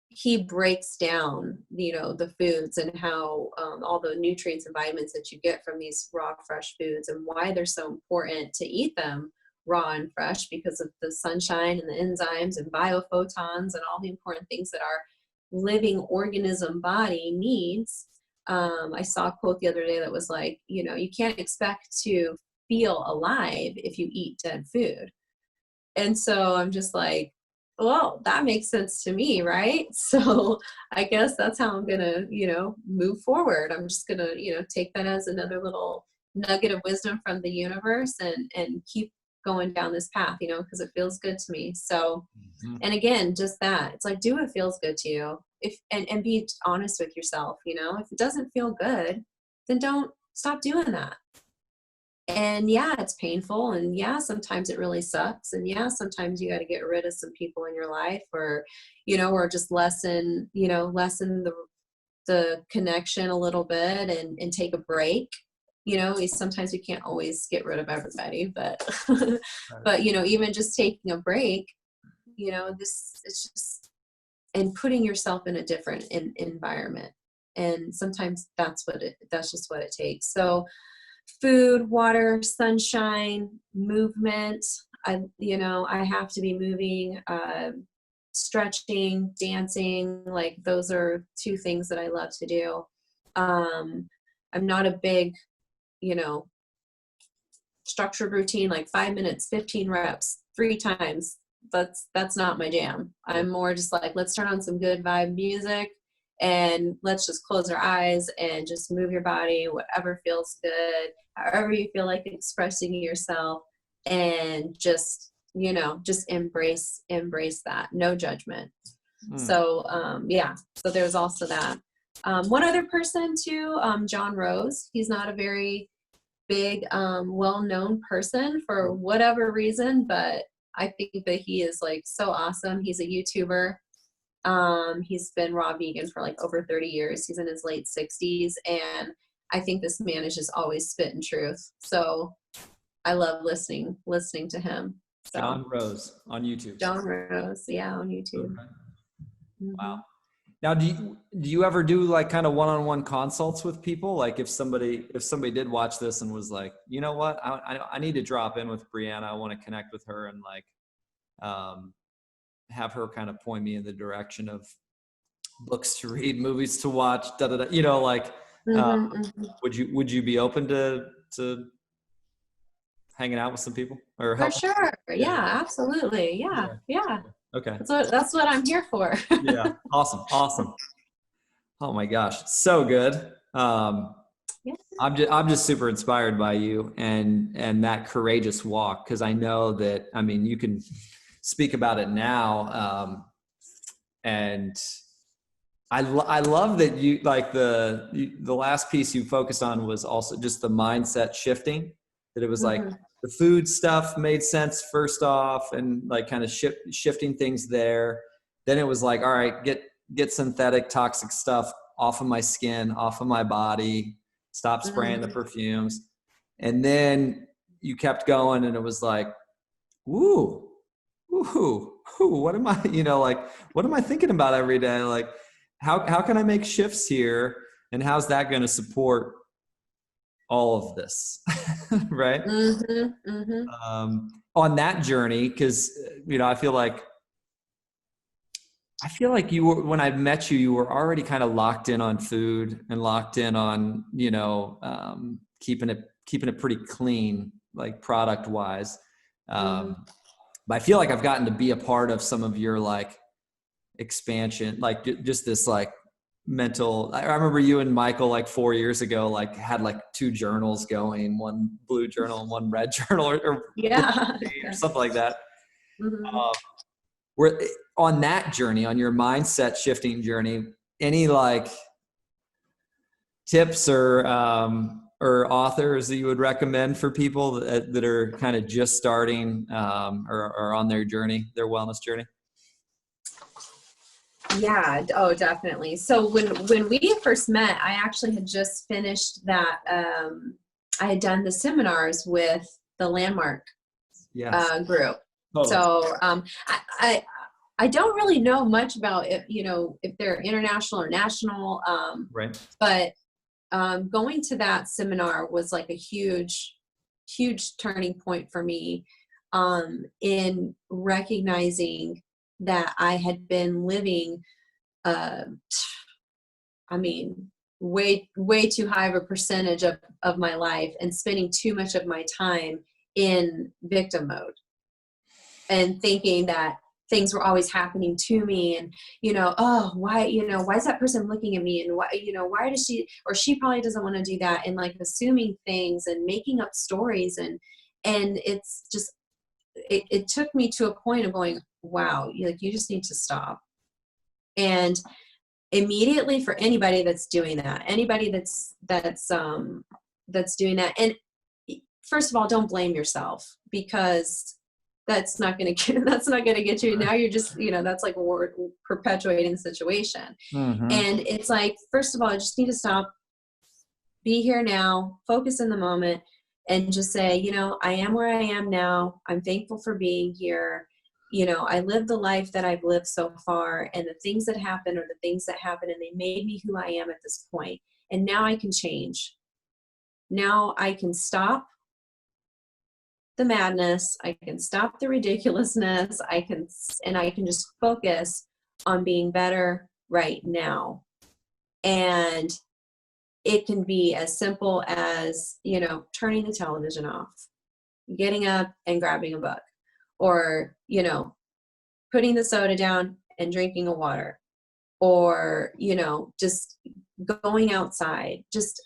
he breaks down, the foods, and how all the nutrients and vitamins that you get from these raw, fresh foods, and why they're so important to eat them raw and fresh, because of the sunshine and the enzymes and biophotons and all the important things that our living organism body needs. I saw a quote the other day that was like, you can't expect to feel alive if you eat dead food. And so I'm just like, well, that makes sense to me, right? So I guess that's how I'm gonna, move forward. I'm just gonna, take that as another little nugget of wisdom from the universe, and keep going down this path, because it feels good to me. So, Mm-hmm. and again, just that, it's like, do what feels good to you. And be honest with yourself, if it doesn't feel good, then don't stop doing that. And yeah, it's painful. And yeah, sometimes it really sucks. And yeah, sometimes you got to get rid of some people in your life, or, or just lessen the connection a little bit, and take a break. Sometimes we can't always get rid of everybody, but, Right. but, even just taking a break, it's just, and putting yourself in a different environment. And sometimes that's just what it takes. So food, water, sunshine, movement. I have to be moving, stretching, dancing. Like those are two things that I love to do. I'm not a big, you know, structured routine, like 5 minutes, 15 reps, 3 times. That's not my jam. I'm more just like, let's turn on some good vibe music and let's just close our eyes and just move your body, whatever feels good, however you feel like expressing yourself, and just embrace that. No judgment. So yeah, so there's also that. One other person too, John Rose. He's not a very big, well-known person for whatever reason, but I think that he is like so awesome. He's a YouTuber. He's been raw vegan for like over 30 years. He's in his late 60s, and I think this man is just always spitting truth. So I love listening to him. So, John Rose on YouTube. John Rose, yeah, on YouTube. Okay. Mm-hmm. Wow. Now, do you ever do like kind of one-on-one consults with people? Like if somebody did watch this and was like, you know what, I need to drop in with Brianna. I want to connect with her and like have her kind of point me in the direction of books to read, movies to watch, da da da. Like, would you be open to hanging out with some people or For helping? sure. Yeah, absolutely. Yeah. Okay. That's what I'm here for. Yeah. Awesome. Oh my gosh, so good. Yeah. I'm just super inspired by you and that courageous walk, because I know that, I mean, you can speak about it now, and I love that you like the last piece you focused on was also just the mindset shifting. That it was like the food stuff made sense first off, and like kind of shifting things there. Then it was like, all right, get synthetic toxic stuff off of my skin, off of my body, stop spraying the perfumes. And then you kept going, and it was like, woo, what am I, like, what am I thinking about every day? Like, how can I make shifts here? And how's that going to support all of this? Right. On that journey, because, I feel like you were, when I met you, you were already kind of locked in on food and locked in on, keeping it pretty clean, like product wise. But I feel like I've gotten to be a part of some of your like expansion, like just this like mental. I remember you and Michael like 4 years ago, like had like 2 journals going, one blue journal and one red journal, or something like that. Where on that journey, on your mindset shifting journey, any like tips or authors that you would recommend for people that are kind of just starting, or on their journey, their wellness journey? Yeah. Oh, definitely. So when we first met, I actually had just finished that. I had done the seminars with the Landmark group. Totally. So I don't really know much about if they're international or national. Right. But going to that seminar was like a huge turning point for me, in recognizing that I had been living, way too high of a percentage of my life, and spending too much of my time in victim mode, and thinking that things were always happening to me, and why is that person looking at me, and why does she probably doesn't want to do that, and like assuming things and making up stories, and it's just it took me to a point of going, wow, you just need to stop. And immediately, for anybody that's doing that, anybody that's doing that, and first of all, don't blame yourself, because that's not going to that's not going to get you. Now you're just, that's like perpetuating the situation. Mm-hmm. And it's like, first of all, I just need to stop, be here now, focus in the moment, and just say, I am where I am now. I'm thankful for being here. I lived the life that I've lived so far, and the things that happened are the things that happened, and they made me who I am at this point. And now I can change. Now I can stop the madness. I can stop the ridiculousness. I can just focus on being better right now. And it can be as simple as, turning the television off, getting up and grabbing a book, or, putting the soda down and drinking a water, or, just going outside,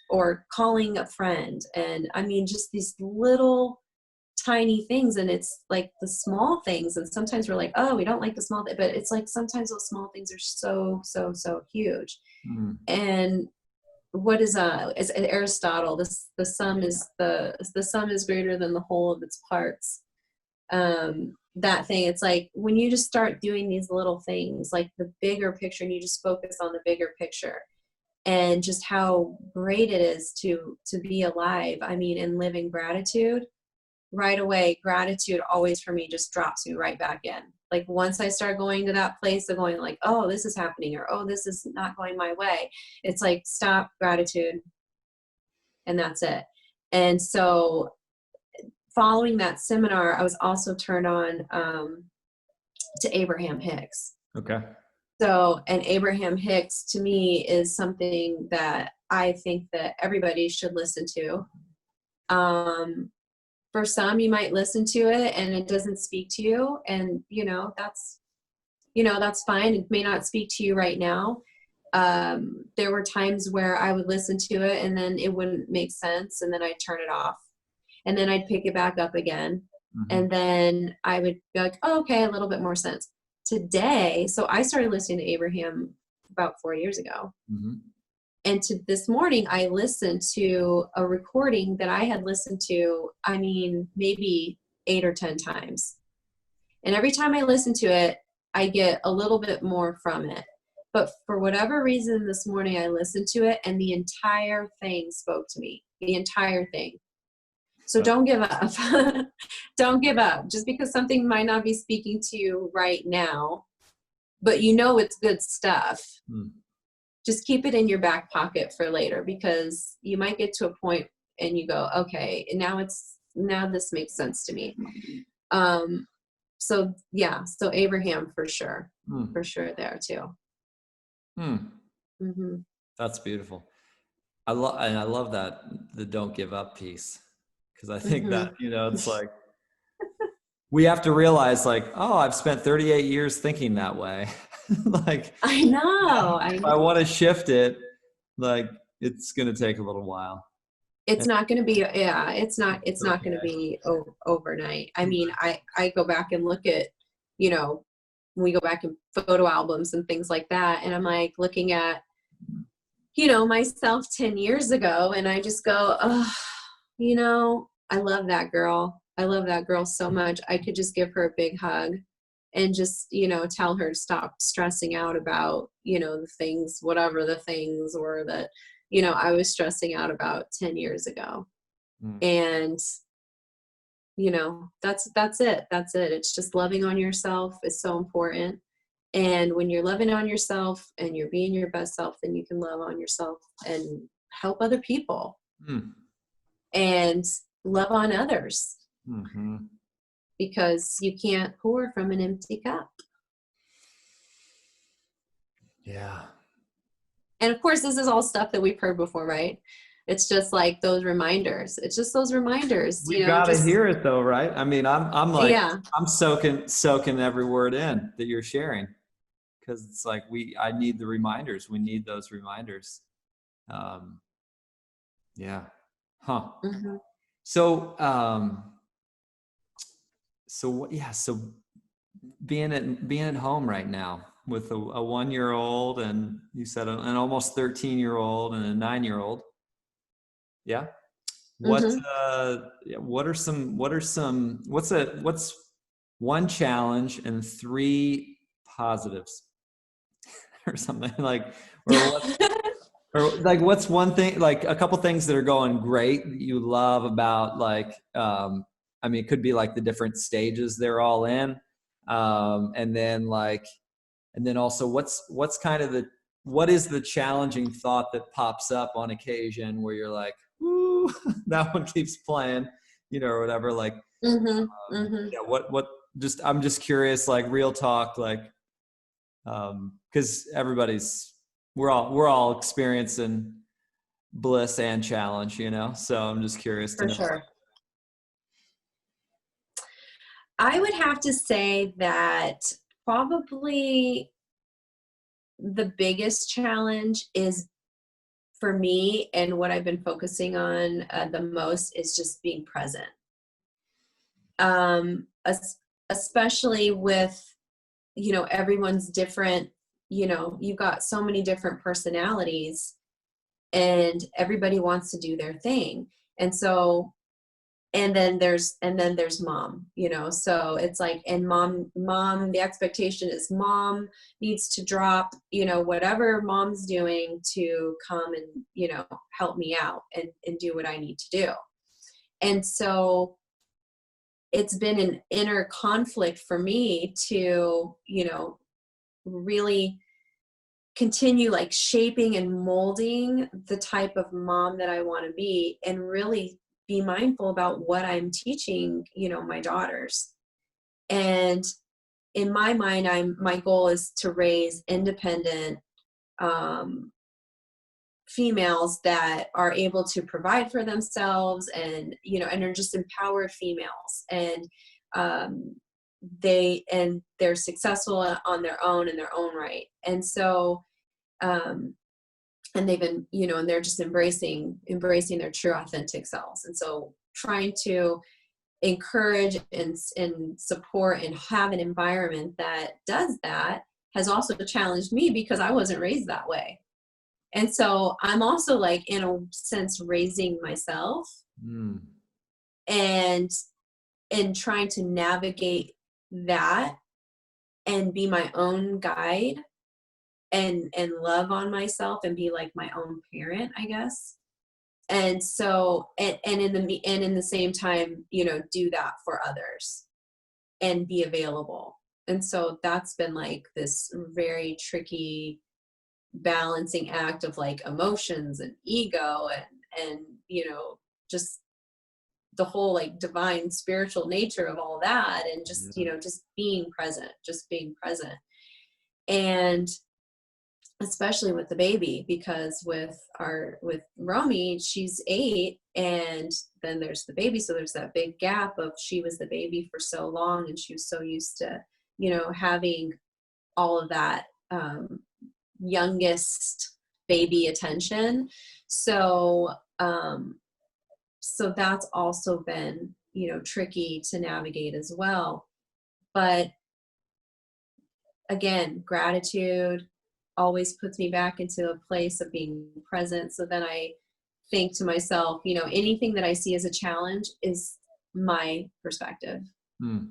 or calling a friend. And I mean, just these little tiny things. And it's like the small things. And sometimes we're like, oh, we don't like the small thing, but it's like, sometimes those small things are so, so, so huge. Mm. And what is Aristotle, the sum is greater than the whole of its parts. That thing, it's like, when you just start doing these little things, like the bigger picture, and you just focus on the bigger picture, and just how great it is to be alive. I mean, and live in gratitude. Right away, gratitude always for me just drops me right back in. Like, once I start going to that place of going like, oh, this is happening, or oh, this is not going my way, it's like, stop, gratitude, and that's it. And so following that seminar, I was also turned on to Abraham Hicks. Okay. So, and Abraham Hicks to me is something that I think that everybody should listen to. For some, you might listen to it and it doesn't speak to you, and that's fine. It may not speak to you right now. There were times where I would listen to it and then it wouldn't make sense, and then I'd turn it off, and then I'd pick it back up again. Mm-hmm. And then I would be like, oh, okay, a little bit more sense today. So I started listening to Abraham about 4 years ago. Mm-hmm. And to this morning, I listened to a recording that I had listened to, I mean, maybe 8 or 10 times. And every time I listen to it, I get a little bit more from it. But for whatever reason, this morning I listened to it, and the entire thing spoke to me, the entire thing. So don't give up. Don't give up. Just because something might not be speaking to you right now, but it's good stuff. Just keep it in your back pocket for later, because you might get to a point and you go, okay, now this makes sense to me. So Abraham for sure there too. Mm-hmm. That's beautiful. I love that, the don't give up piece, because I think that, it's like, we have to realize like, oh, I've spent 38 years thinking that way. Like, I know. If I want to shift it, like, it's going to take a little while. It's not going to be, it's not going to be overnight. I mean, I go back and look at, when we go back in photo albums and things like that, and I'm like looking at, myself 10 years ago, and I just go, oh, I love that girl. I love that girl so much. I could just give her a big hug and just, tell her to stop stressing out about, the things, whatever the things were that, I was stressing out about 10 years ago. And, that's it. That's it. It's just loving on yourself is so important. And when you're loving on yourself and you're being your best self, then you can love on yourself and help other people and love on others. Mm-hmm. Because you can't pour from an empty cup. Yeah. And of course, this is all stuff that we've heard before, right? It's just like those reminders. It's just those reminders. We gotta hear it though, right? I mean, I'm like, I'm soaking every word in that you're sharing, because it's like I need the reminders. We need those reminders. Yeah. Huh. Mm-hmm. So being at home right now with a 1-year-old, and you said an almost 13-year-old and a 9-year-old. Yeah. Mhm. What's one challenge and three positives or something like, or like, what's one thing, like a couple things that are going great that you love about, like, I mean, it could be like the different stages they're all in. And then like, and then also what's kind of what is the challenging thought that pops up on occasion where you're like, ooh, that one keeps playing, or whatever. Like, Mhm. Mhm. yeah, I'm just curious, like real talk, like, cause we're all experiencing bliss and challenge, so I'm just curious to For know. sure. I would have to say that probably the biggest challenge is for me, and what I've been focusing on the most is just being present. Especially with, everyone's different, you've got so many different personalities and everybody wants to do their thing. And so and then there's mom, so it's like, and mom, the expectation is mom needs to drop, whatever mom's doing to come and, help me out and do what I need to do. And so it's been an inner conflict for me to, really continue like shaping and molding the type of mom that I want to be, and really be mindful about what I'm teaching, my daughters. And in my mind, my goal is to raise independent um, females that are able to provide for themselves, and and are just empowered females, and um, they're successful on their own in their own right. And so um, and they've been, and they're just embracing their true authentic selves. And so trying to encourage and support and have an environment that does that has also challenged me, because I wasn't raised that way. And so I'm also, like, in a sense, raising myself, Mm, and trying to navigate that and be my own guide, and love on myself and be like my own parent, I guess. And so and in the same time, do that for others and be available. And so that's been like this very tricky balancing act of like emotions and ego, and just the whole like divine spiritual nature of all that, and just yeah. just being present. And especially with the baby, because with Romy, she's 8, and then there's the baby, so there's that big gap of, she was the baby for so long, and she was so used to having all of that youngest baby attention. So so that's also been tricky to navigate as well. But again, gratitude always puts me back into a place of being present. So then I think to myself, anything that I see as a challenge is my perspective. Mm,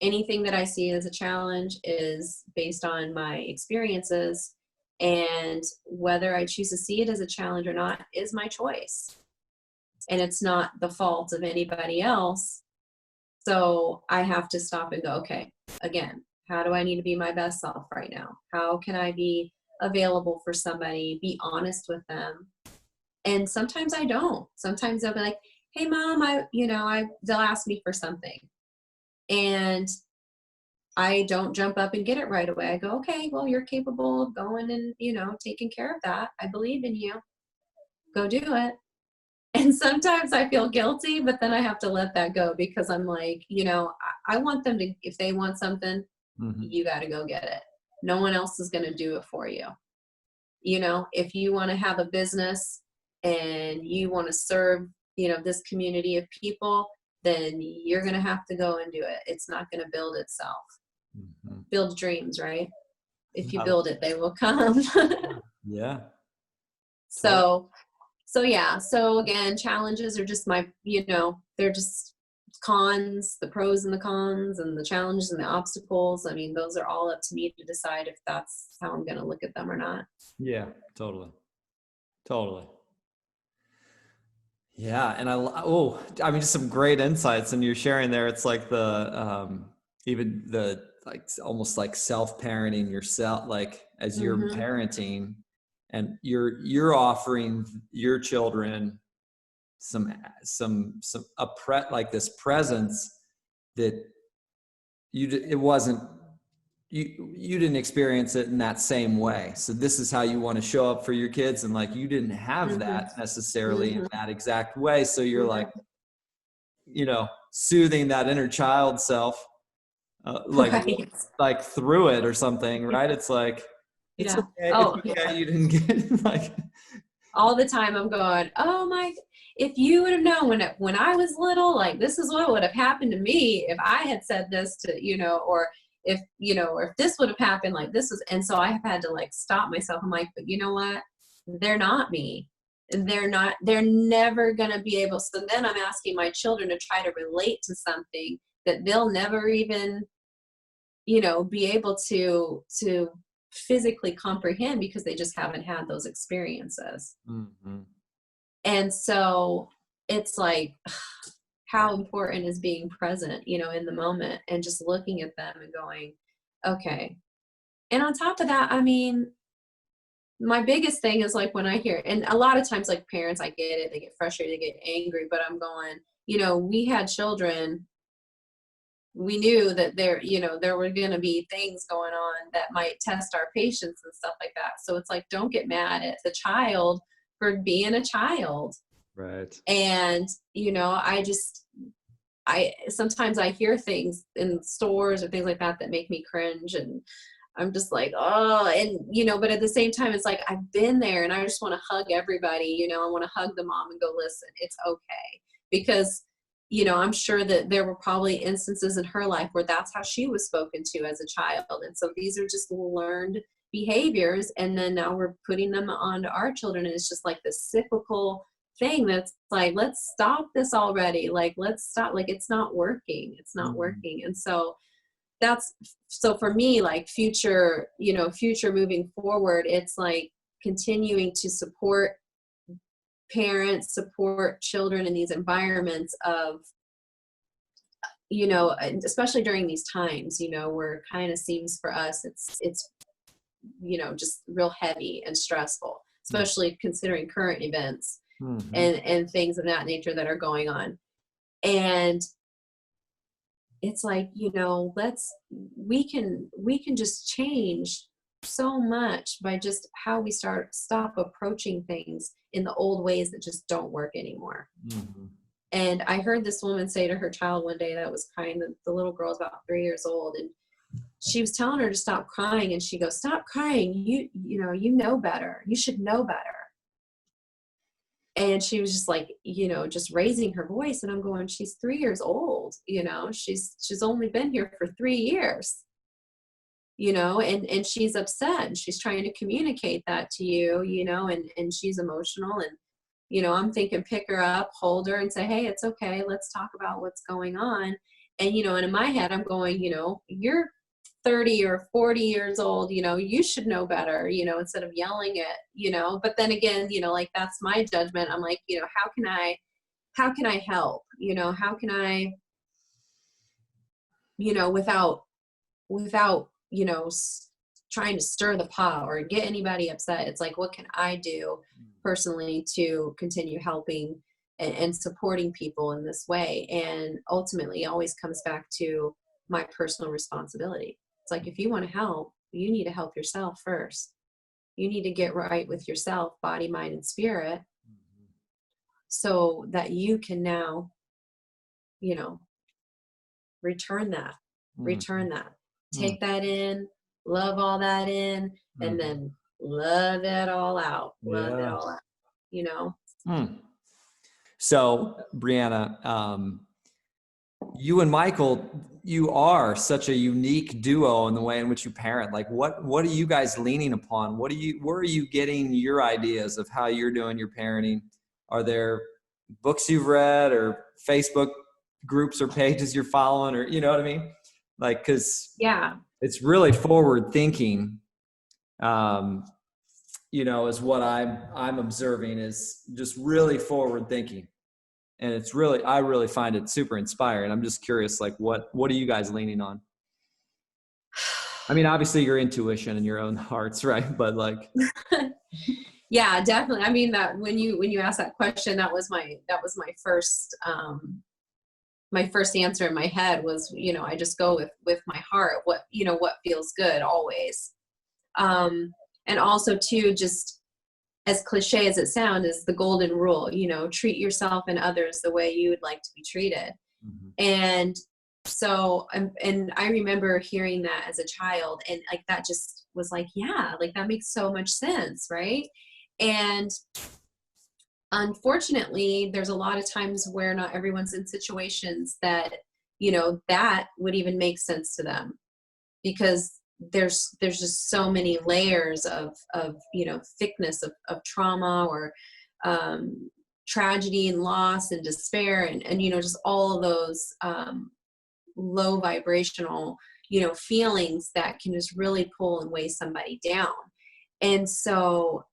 Anything that I see as a challenge is based on my experiences, and whether I choose to see it as a challenge or not is my choice. And it's not the fault of anybody else. So I have to stop and go, okay, again, how do I need to be my best self right now? How can I be available for somebody, be honest with them? And sometimes I don't. Sometimes they'll be like, hey mom, they'll ask me for something. And I don't jump up and get it right away. I go, okay, well, you're capable of going and, taking care of that. I believe in you. Go do it. And sometimes I feel guilty, but then I have to let that go, because I'm like, I want them to, if they want something, mhm. you got to go get it. No one else is going to do it for you. If you want to have a business and you want to serve, this community of people, then you're going to have to go and do it. It's not going to build itself. Mhm. Build dreams, right? If you I- build it, they will come. Yeah, totally. so So yeah, so again, challenges are just they're just cons, the pros and the cons, and the challenges and the obstacles. I mean, those are all up to me to decide if that's how I'm going to look at them or not. Yeah, totally. Totally. Yeah. And I mean, just some great insights and you're sharing there. It's like even the, like almost like self-parenting yourself, like as you're Mm-hmm. parenting and you're offering your children like this presence that it wasn't, you didn't experience it in that same way. So this is how you want to show up for your kids. And like, you didn't have Mm-hmm. that necessarily in Mm-hmm. that exact way. So you're like, Mm-hmm. soothing that inner child self, like, Right. like through it or something, right? It's like, it's Yeah. okay. It's Oh, okay. yeah. You didn't get like, All the time I'm going, oh my, if you would have known when I was little, like this is what would have happened to me if I had said this to, or or if this would have happened, like this was, and so I have had to like stop myself. I'm like, but you know what? They're not me. And they're never going to be able. So then I'm asking my children to try to relate to something that they'll never even, be able to physically comprehend because they just haven't had those experiences. mm-hmm. And so it's like, how important is being present, in the moment and just looking at them and going, okay. And on top of that, I mean, my biggest thing is like when I hear, and a lot of times like parents, I get it, they get frustrated, they get angry, but I'm going, we had children, we knew that there were going to be things going on that might test our patience and stuff like that. So it's like, don't get mad at the child for being a child. Right. And, I sometimes I hear things in stores or things like that that make me cringe, and I'm just like, oh, and but at the same time, it's like I've been there, and I just want to hug everybody. I want to hug the mom and go, listen, it's okay, because I'm sure that there were probably instances in her life where that's how she was spoken to as a child, and so these are just learned behaviors, and then now we're putting them onto our children, and it's just like this cyclical thing that's like, let's stop this already, like let's stop, like it's not working, Mm-hmm. and so for me, like future moving forward, it's like continuing to support parents, support children in these environments of, especially during these times, where it kind of seems for us it's just real heavy and stressful, especially considering current events Mm-hmm. and things of that nature that are going on. And it's like, we can just change so much by just how we stop approaching things in the old ways that just don't work anymore. Mm-hmm. And I heard this woman say to her child one day that was crying, the little girl was about 3 years old, and she was telling her to stop crying, and she goes, stop crying, you know better, you should know better. And she was just like, just raising her voice, and I'm going, she's 3 years old, she's only been here for 3 years, and she's upset, and she's trying to communicate that to you, and she's emotional, and I'm thinking, pick her up, hold her, and say, hey, it's okay, let's talk about what's going on. And and in my head I'm going, you're 30 or 40 years old, you should know better, instead of yelling it, but then again, like that's my judgment. I'm like, how can I help, how can I, without trying to stir the pot or get anybody upset. It's like, what can I do personally to continue helping and supporting people in this way? And ultimately it always comes back to my personal responsibility. It's like, if you want to help, you need to help yourself first. You need to get right with yourself, body, mind, and spirit, so that you can now, you know, return that, Mm-hmm. return that, take that in, love all that in, and Mm-hmm. then love it all out, love it Yeah. all out, you know? Mm. So, Brianna, you and Michael, you are such a unique duo in the way in which you parent. Like, what are you guys leaning upon? Where are you getting your ideas of how you're doing your parenting? Are there books you've read or Facebook groups or pages you're following, or, you know what I mean? Like, cause Yeah. it's really forward thinking, is what I'm observing, is just really forward thinking. And I really find it super inspiring. I'm just curious, like, what are you guys leaning on? I mean, obviously your intuition and your own hearts, right? But like, Yeah, definitely. I mean, that when you asked that question, that was my my first answer in my head was, I just go with my heart, what feels good always. And also too, just as cliche as it sounds, is the golden rule, treat yourself and others the way you would like to be treated. mm-hmm. And so, and I remember hearing that as a child, and like, that just was like, yeah, like that makes so much sense. Right. And unfortunately, there's a lot of times where not everyone's in situations that, that would even make sense to them, because there's just so many layers of thickness of trauma, or tragedy and loss and despair, and just all of those low vibrational feelings that can just really pull and weigh somebody down. And so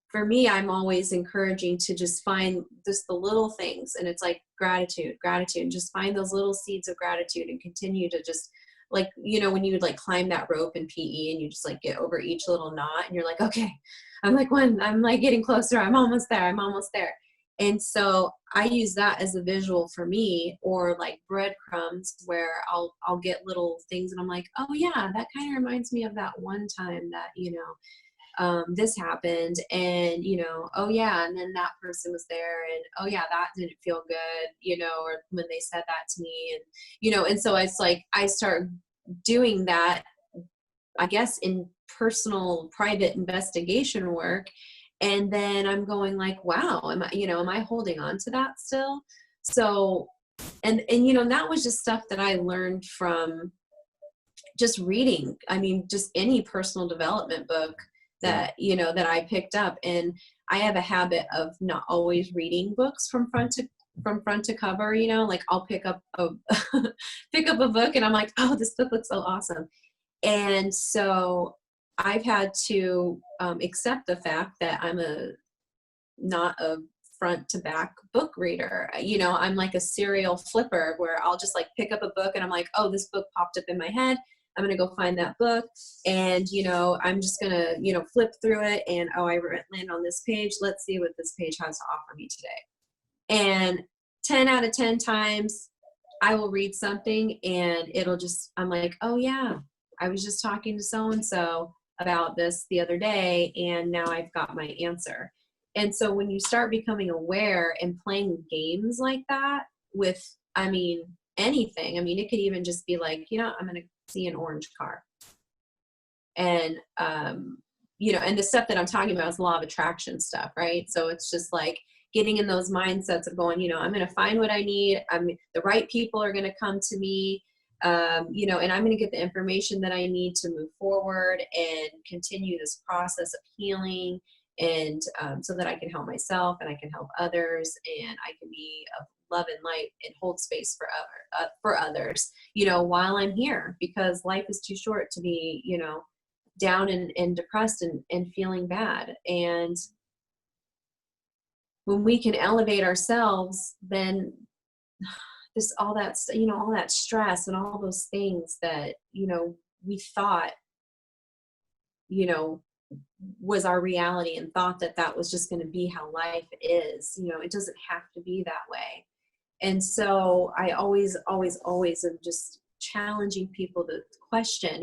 for me, I'm always encouraging to just find just the little things, and it's like gratitude, and just find those little seeds of gratitude and continue to just, like, when you would like climb that rope in PE and you just like get over each little knot and you're like, okay, I'm like getting closer. I'm almost there. And so I use that as a visual for me, or like breadcrumbs, where I'll get little things and I'm like, oh yeah, that kind of reminds me of that one time that, this happened, and oh yeah, and then that person was there, and oh yeah, that didn't feel good, or when they said that to me, and and so it's like I start doing that, I guess, in personal private investigation work, and then I'm going like, wow, am I holding on to that still? So and that was just stuff that I learned from just reading. I mean, just any personal development book that that I picked up. And I have a habit of not always reading books from front to cover. Like I'll pick up a pick up a book and I'm like, oh, this book looks so awesome. And so I've had to accept the fact that I'm not a front to back book reader. I'm like a serial flipper, where I'll just like pick up a book and I'm like, oh, this book popped up in my head, I'm going to go find that book, and I'm just going to flip through it, and oh, I land on this page, let's see what this page has to offer me today. And 10 out of 10 times I will read something and I'm like, oh yeah, I was just talking to so and so about this the other day, and now I've got my answer. And so when you start becoming aware and playing games like that with, anything, it could even just be like, I'm going to see an orange car. And, and the stuff that I'm talking about is law of attraction stuff, right? So it's just like getting in those mindsets of going, I'm going to find what I need. The right people are going to come to me, and I'm going to get the information that I need to move forward and continue this process of healing, and so that I can help myself and I can help others, and I can be of love and light and hold space for others, while I'm here, because life is too short to be, down and depressed and feeling bad. And when we can elevate ourselves, then all that stress and all those things that, we thought, was our reality, and thought that was just going to be how life is, it doesn't have to be that way. And so I always am just challenging people to question,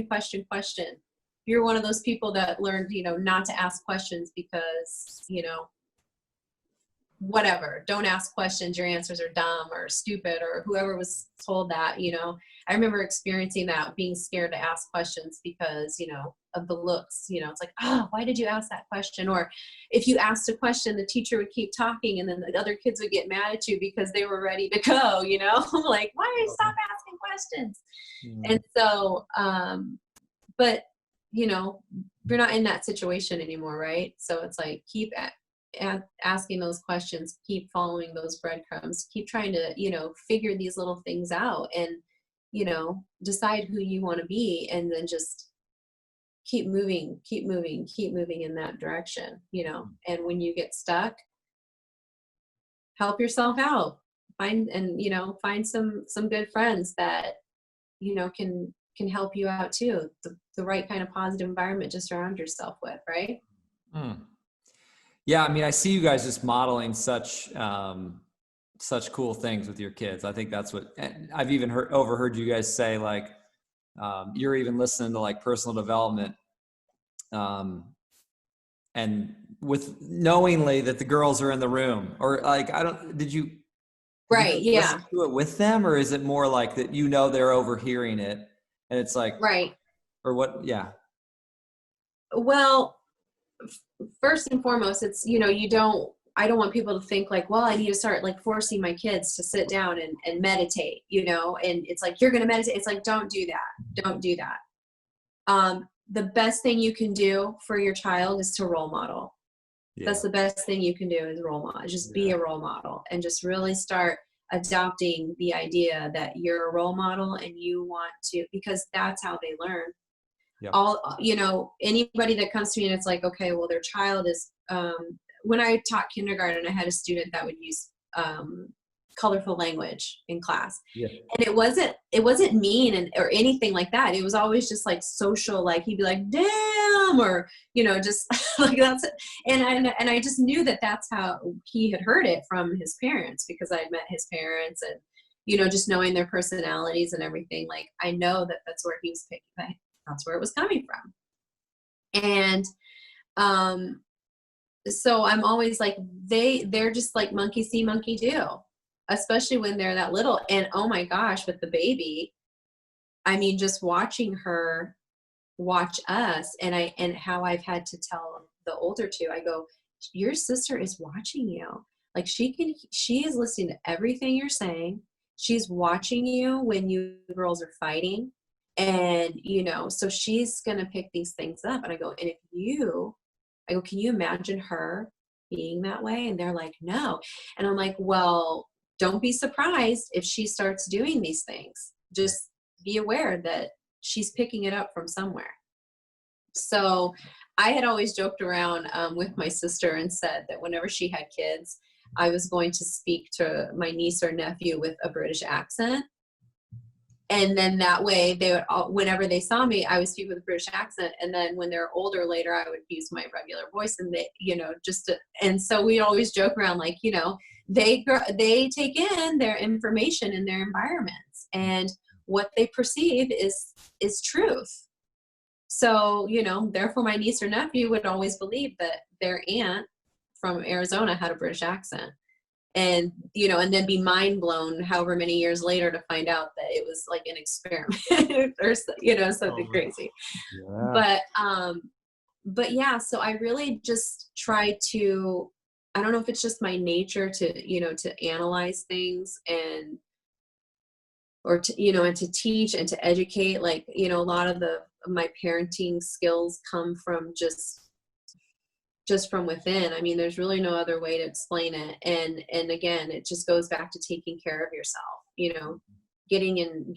question. If you're one of those people that learned, not to ask questions because, whatever, don't ask questions, your answers are dumb or stupid, or whoever was told that, I remember experiencing that, being scared to ask questions because, of the looks, it's like, oh, why did you ask that question? Or if you asked a question, the teacher would keep talking, and then the other kids would get mad at you because they were ready to go, like, why do you stop asking questions? Mm-hmm. And so, but, we're not in that situation anymore, right? So it's like, asking those questions, keep following those breadcrumbs, keep trying to, figure these little things out, and, decide who you want to be, and then just keep moving, keep moving, keep moving in that direction, and when you get stuck, help yourself out, find some good friends that, can help you out too. The right kind of positive environment to surround yourself with, right? Mm. Yeah, I mean, I see you guys just modeling such cool things with your kids. I think that's what, and I've even overheard you guys say, like, you're even listening to like personal development, and with knowingly that the girls are in the room, or like, did you Right. guys Yeah. listen to it with them, or is it more like that, they're overhearing it and it's like, Right. or what? Yeah. Well, first and foremost, it's, I don't want people to think like, well, I need to start like forcing my kids to sit down and meditate, and it's like, you're going to meditate. It's like, don't do that. Don't do that. The best thing you can do for your child is to role model. Yeah. That's the best thing you can do, is role model. Just be a role model, and just really start adopting the idea that you're a role model, and you want to, because that's how they learn. Yep. Anybody that comes to me and it's like, okay, well, their child is, when I taught kindergarten, I had a student that would use colorful language in class. Yeah. And it wasn't mean or anything like that. It was always just like social, like he'd be like, damn, or, just like that's it. And I just knew that that's how he had heard it from his parents, because I had met his parents, and, just knowing their personalities and everything. Like, I know that that's where he was picking, that's where it was coming from. And, so I'm always like, they're just like monkey see, monkey do, especially when they're that little. And oh my gosh, with the baby, I mean, just watching her watch us, and how I've had to tell the older two, I go, your sister is watching you. Like, she is listening to everything you're saying. She's watching you when you girls are fighting. And, so she's going to pick these things up. And I go, can you imagine her being that way? And they're like, no. And I'm like, well, don't be surprised if she starts doing these things. Just be aware that she's picking it up from somewhere. So I had always joked around with my sister and said that whenever she had kids, I was going to speak to my niece or nephew with a British accent. And then that way they would whenever they saw me, I would speak with a British accent. And then when they're older later, I would use my regular voice, and they, and so we always joke around, like, they take in their information in their environments, and what they perceive is truth. So, therefore my niece or nephew would always believe that their aunt from Arizona had a British accent. And, and then be mind blown however many years later to find out that it was like an experiment or, something crazy. Yeah. But yeah, so I really just try to, I don't know if it's just my nature to, to analyze things, and, or to, and to teach and to educate. Like, a lot of my parenting skills come from just from within. I mean, there's really no other way to explain it. And again, it just goes back to taking care of yourself, getting in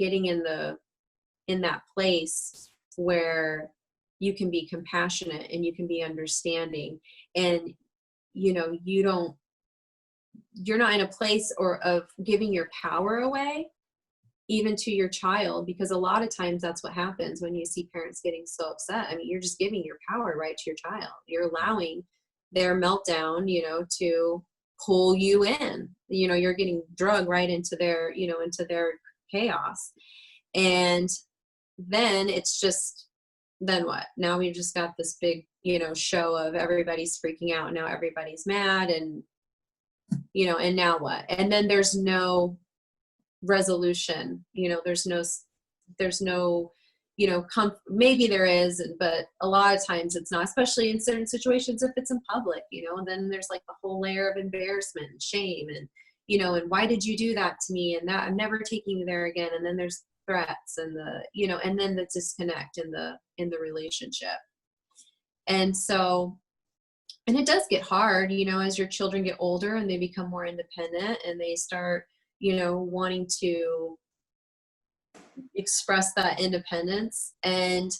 that place where you can be compassionate and you can be understanding, and, you're not in a place of giving your power away, even to your child, because a lot of times that's what happens when you see parents getting so upset. I mean, you're just giving your power right to your child. You're allowing their meltdown, to pull you in. You're getting drugged right into their, into their chaos. And then it's just, then what? Now we've just got this big, show of everybody's freaking out. Now everybody's mad, and, and now what? And then there's no resolution. There's no maybe there is, but a lot of times it's not, especially in certain situations if it's in public, and then there's like the whole layer of embarrassment and shame, and, and why did you do that to me, and that I'm never taking you there again. And then there's threats, and and then the disconnect in the relationship. And so And it does get hard, as your children get older and they become more independent and they start, wanting to express that independence, and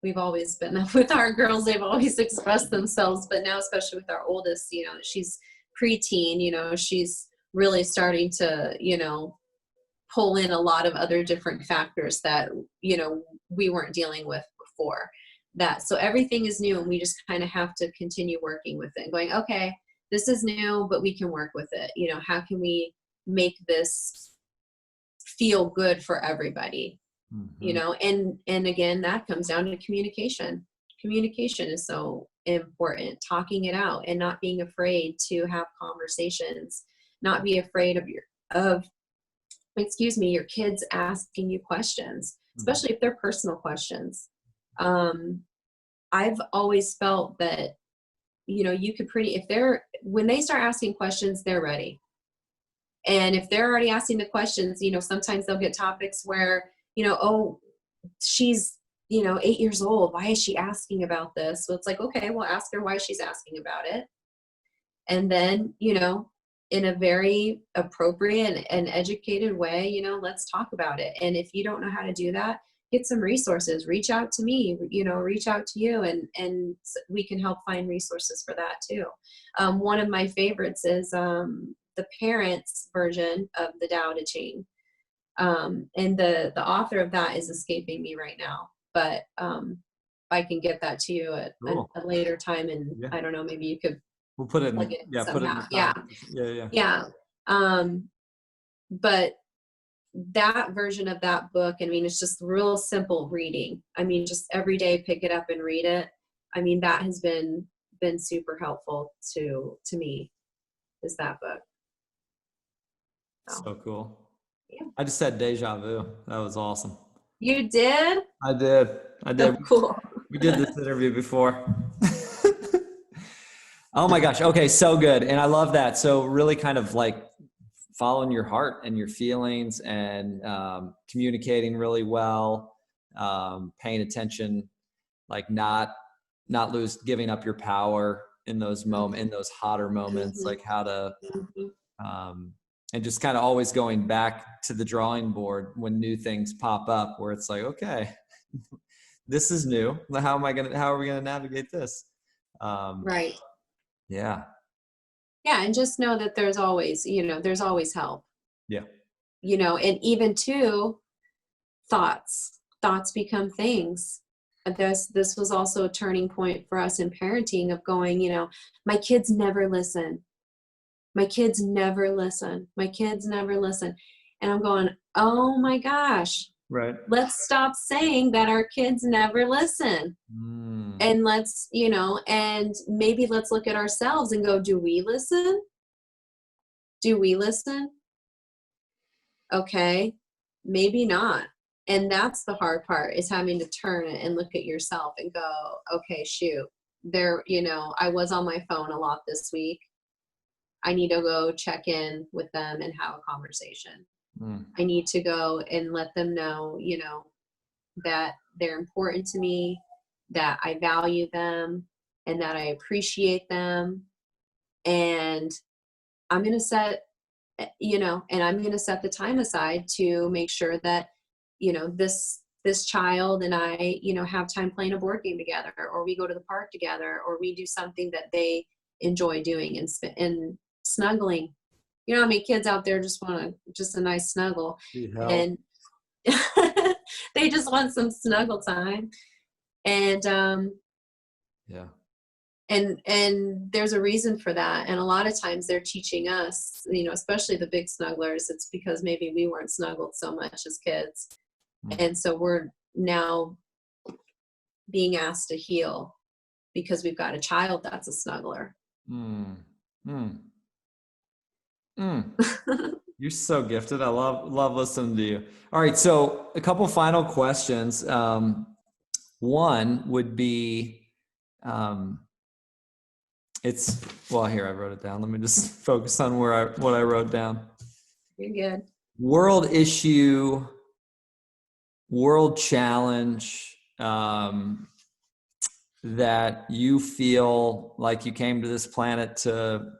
we've always been with our girls. They've always expressed themselves, but now, especially with our oldest, she's preteen, she's really starting to, pull in a lot of other different factors that, we weren't dealing with before that. So everything is new, and we just kind of have to continue working with it and going, okay, this is new, but we can work with it. How can we make this feel good for everybody? And again, that comes down to communication. Communication is so important. Talking it out and not being afraid to have conversations, not be afraid of your kids asking you questions, especially if they're personal questions. I've always felt that, you could when they start asking questions, they're ready. And if they're already asking the questions, sometimes they'll get topics where, oh, she's, 8 years old. Why is she asking about this? So it's like, okay, well, ask her why she's asking about it. And then, in a very appropriate and educated way, let's talk about it. And if you don't know how to do that, get some resources, reach out to me, reach out to you, and we can help find resources for that too. One of my favorites is the parents version of the Tao Te Ching. And the author of that is escaping me right now, but I can get that to you at a later time. And yeah. I don't know, maybe you could we'll put it in, put it in the yeah. But that version of that book, it's just real simple reading. Just every day pick it up and read it. That has been super helpful to me, is that book. So cool. Yeah. I just had deja vu. That was awesome. You did? I did. So cool. We did this interview before. Oh my gosh. Okay. So good. And I love that. So really kind of like following your heart and your feelings, and communicating really well, paying attention, like not giving up your power in those moments, in those hotter moments, like how to, and just kind of always going back to the drawing board when new things pop up, where it's like, okay, this is new. How are we going to navigate this? Right. Yeah. Yeah. And just know that there's always help. Yeah. And even too, thoughts become things. And this was also a turning point for us in parenting, of going, my kids never listen. My kids never listen. My kids never listen. And I'm going, oh my gosh. Right. Let's stop saying that our kids never listen. And let's, and maybe let's look at ourselves and go, do we listen? Do we listen? Okay, maybe not. And that's the hard part, is having to turn it and look at yourself and go, okay, shoot, I was on my phone a lot this week. I need to go check in with them and have a conversation. I need to go and let them know, that they're important to me, that I value them, and that I appreciate them. And I'm going to set, I'm going to set the time aside to make sure that, this child and I, have time playing a board game together, or we go to the park together, or we do something that they enjoy doing, and snuggling. How many kids out there just want just a nice snuggle, and they just want some snuggle time. And yeah. And there's a reason for that. And a lot of times they're teaching us, especially the big snugglers, it's because maybe we weren't snuggled so much as kids. And so we're now being asked to heal because we've got a child that's a snuggler. You're so gifted. I love listening to you. All right. So a couple final questions. One would be, here, I wrote it down. Let me just focus on what I wrote down. You're good. World issue, world challenge, that you feel like you came to this planet to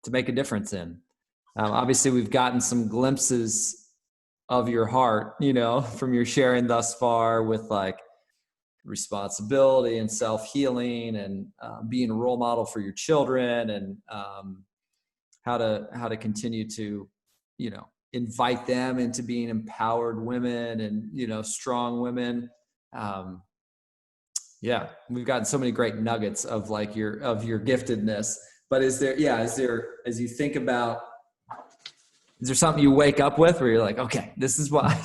make a difference in? Obviously, we've gotten some glimpses of your heart, from your sharing thus far, with like responsibility and self-healing, and being a role model for your children, and how to continue to, invite them into being empowered women and, strong women. Yeah, we've gotten so many great nuggets of like your giftedness. But is there, as you think about, is there something you wake up with where you're like, okay, this is why,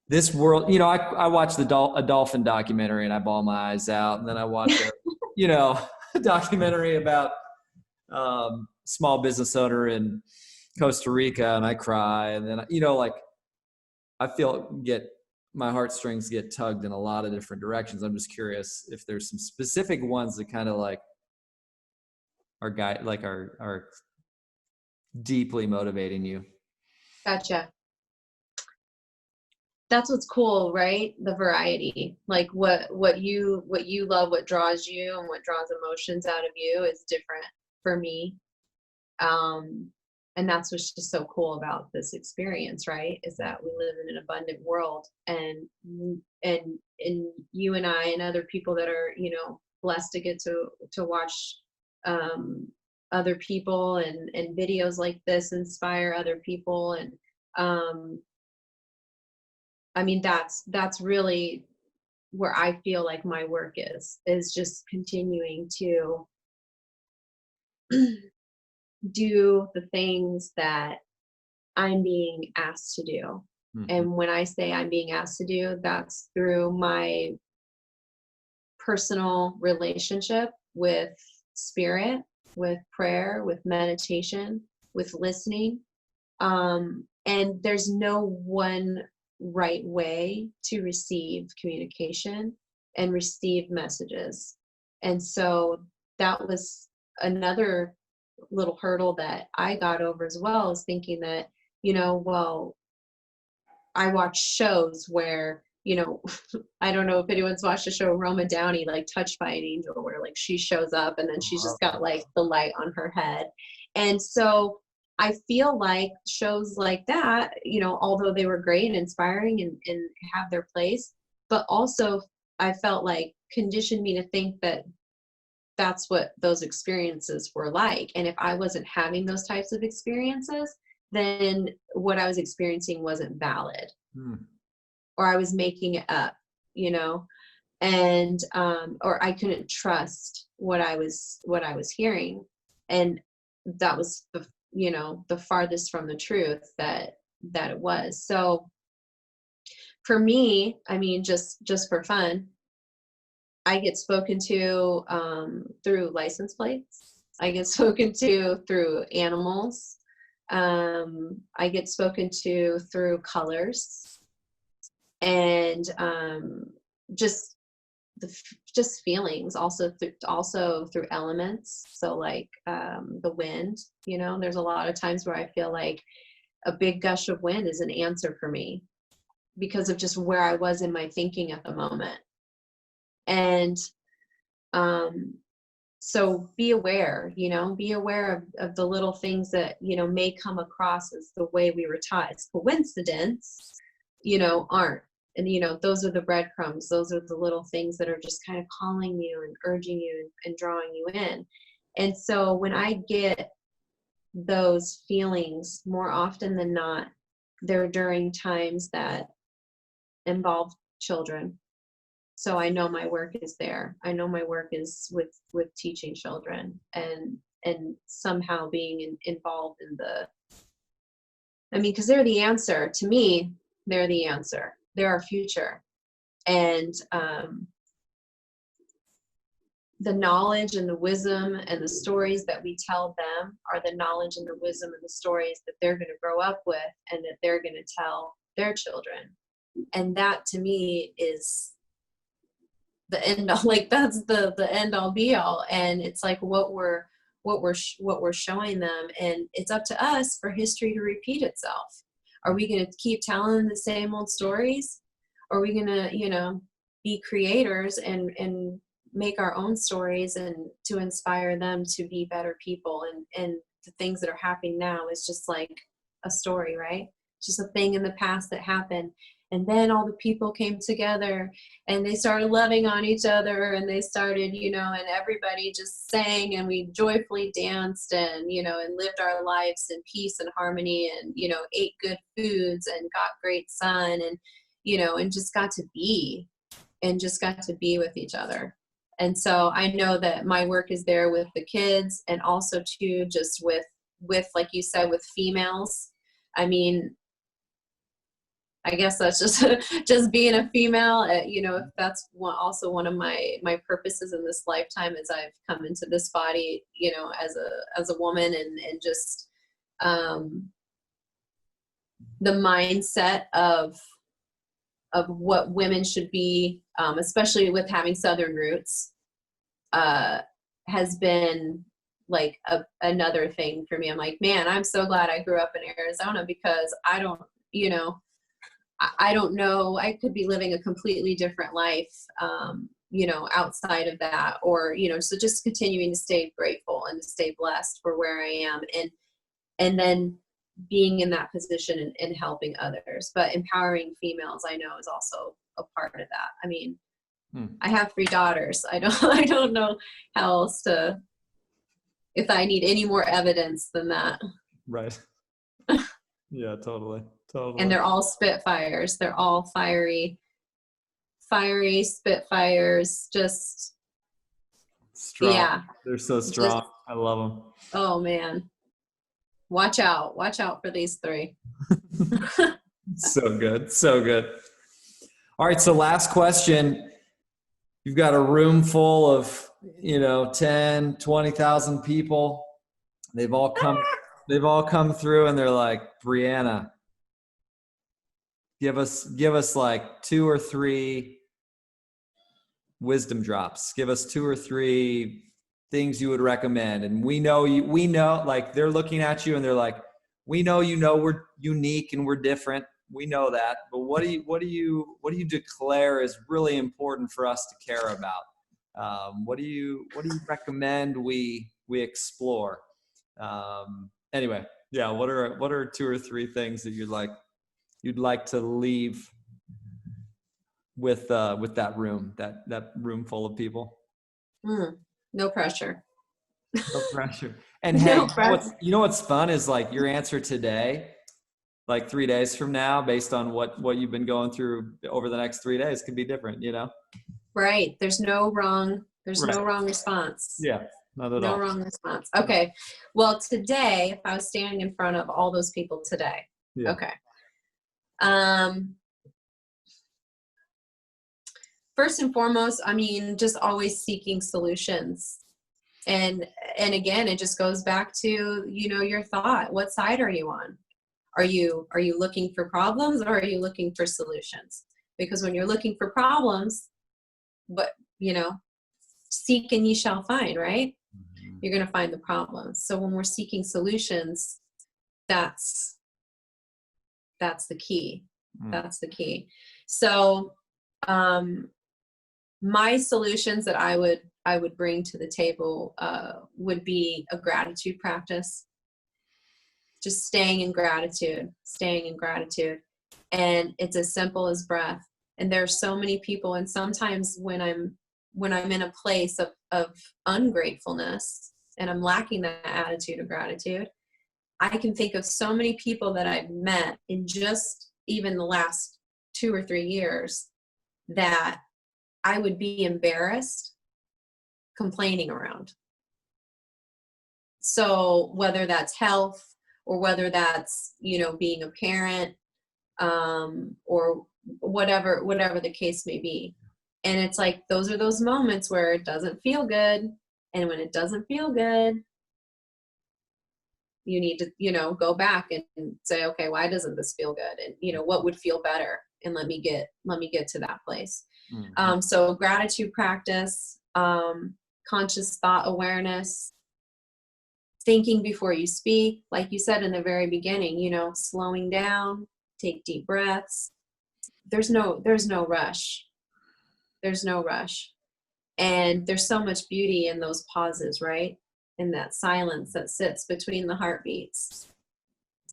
this world, I watched a dolphin documentary and I bawl my eyes out. And then I watch a documentary about small business owner in Costa Rica and I cry. And then, like I my heartstrings get tugged in a lot of different directions. I'm just curious if there's some specific ones that kind of like are deeply motivating you. Gotcha. That's what's cool, right? The variety, like what you love, what draws you and what draws emotions out of you is different for me. And that's what's just so cool about this experience, right? Is that we live in an abundant world, and you and I and other people that are, blessed to get to watch other people and videos like this inspire other people. And I mean, that's really where I feel like my work is just continuing to do the things that I'm being asked to do. Mm-hmm. And when I say I'm being asked to do, that's through my personal relationship with spirit, with prayer, with meditation, with listening. And there's no one right way to receive communication and receive messages. And so that was another little hurdle that I got over as well, is thinking that, well, I watch shows where, I don't know if anyone's watched the show Roma Downey, like Touched by an Angel, where like she shows up and then she's just got like the light on her head. And so I feel like shows like that, although they were great and inspiring and have their place, but also I felt like conditioned me to think that that's what those experiences were like. And if I wasn't having those types of experiences, then what I was experiencing wasn't valid. Or I was making it up, and or I couldn't trust what I was hearing. And that was the farthest from the truth that it was. So for me, I mean, just for fun, I get spoken to through license plates. I get spoken to through animals. I get spoken to through colors, and just feelings. Also through elements. So like the wind. There's a lot of times where I feel like a big gush of wind is an answer for me because of just where I was in my thinking at the moment. And so be aware of the little things that, may come across as the way we were taught as coincidence, aren't. And, those are the breadcrumbs. Those are the little things that are just kind of calling you and urging you and drawing you in. And so when I get those feelings, more often than not, they're during times that involve children. So I know my work is there. I know my work is with teaching children and somehow being involved in because they're the answer. To me, they're the answer. They're our future. And the knowledge and the wisdom and the stories that we tell them are the knowledge and the wisdom and the stories that they're going to grow up with and that they're going to tell their children. And that to me is the end all. Like that's the end all be all. And it's like what we're showing them, and it's up to us for history to repeat itself. Are we going to keep telling the same old stories? Or are we going to be creators and make our own stories and to inspire them to be better people. And the things that are happening now is just like a story, right? Just a thing in the past that happened. And then all the people came together and they started loving on each other, and they started, and everybody just sang, and we joyfully danced, and, and lived our lives in peace and harmony, and, ate good foods and got great sun, and, and just got to be with each other. And so I know that my work is there with the kids, and also too, just with, like you said, with females. I mean, I guess that's just being a female, if that's also one of my purposes in this lifetime, as I've come into this body, as a woman, and just the mindset of what women should be, especially with having Southern roots, has been like another thing for me. I'm like, man, I'm so glad I grew up in Arizona, because I don't know, I could be living a completely different life, outside of that, or, so just continuing to stay grateful and to stay blessed for where I am, and then being in that position and helping others. But empowering females, I know, is also a part of that. I mean, I have 3 daughters. I don't know how else if I need any more evidence than that. Right. Yeah, totally. And they're all Spitfires. They're all fiery Spitfires. Just strong. Yeah. They're so strong. I love them. Oh man. Watch out for these 3. So good. So good. All right. So last question. You've got a room full of, 10, 20,000 people. They've all come through, and they're like, Brianna, give us like 2 or 3 wisdom drops. Give us 2 or 3 things you would recommend. And we know, like, they're looking at you and they're like, we know, we're unique and we're different. We know that, but what do you declare is really important for us to care about? What do you recommend we explore? Anyway, yeah. What are 2 or 3 things that you'd like to leave with that room full of people? No pressure. No pressure. And No hey, pressure. what's fun is, like, your answer today, like 3 days from now, based on what you've been going through over the next 3 days, could be different, Right. There's no wrong Right. response. Yeah, not at No all. wrong response. Okay. Well, today, if I was standing in front of all those people today, Yeah. okay. First and foremost, I mean, just always seeking solutions. And again, it just goes back to, your thought. What side are you on? Are you looking for problems, or are you looking for solutions? Because when you're looking for problems, but, seek and ye shall find, right? Mm-hmm. You're going to find the problems. So when we're seeking solutions, that's the key. That's the key. So, my solutions that I would bring to the table would be a gratitude practice. Just staying in gratitude. And it's as simple as breath. And there's so many people, and sometimes when I'm in a place of ungratefulness and I'm lacking that attitude of gratitude, I can think of so many people that I've met in just even the last 2 or 3 years that I would be embarrassed complaining around. So whether that's health, or whether that's, being a parent, or whatever the case may be. And it's like, those are those moments where it doesn't feel good. And when it doesn't feel good, you need to, go back and say, okay, why doesn't this feel good? And, what would feel better? And let me get to that place. Mm-hmm. So gratitude practice, conscious thought awareness, thinking before you speak, like you said in the very beginning, slowing down, take deep breaths. There's no rush. There's no rush. And there's so much beauty in those pauses, right? In that silence that sits between the heartbeats.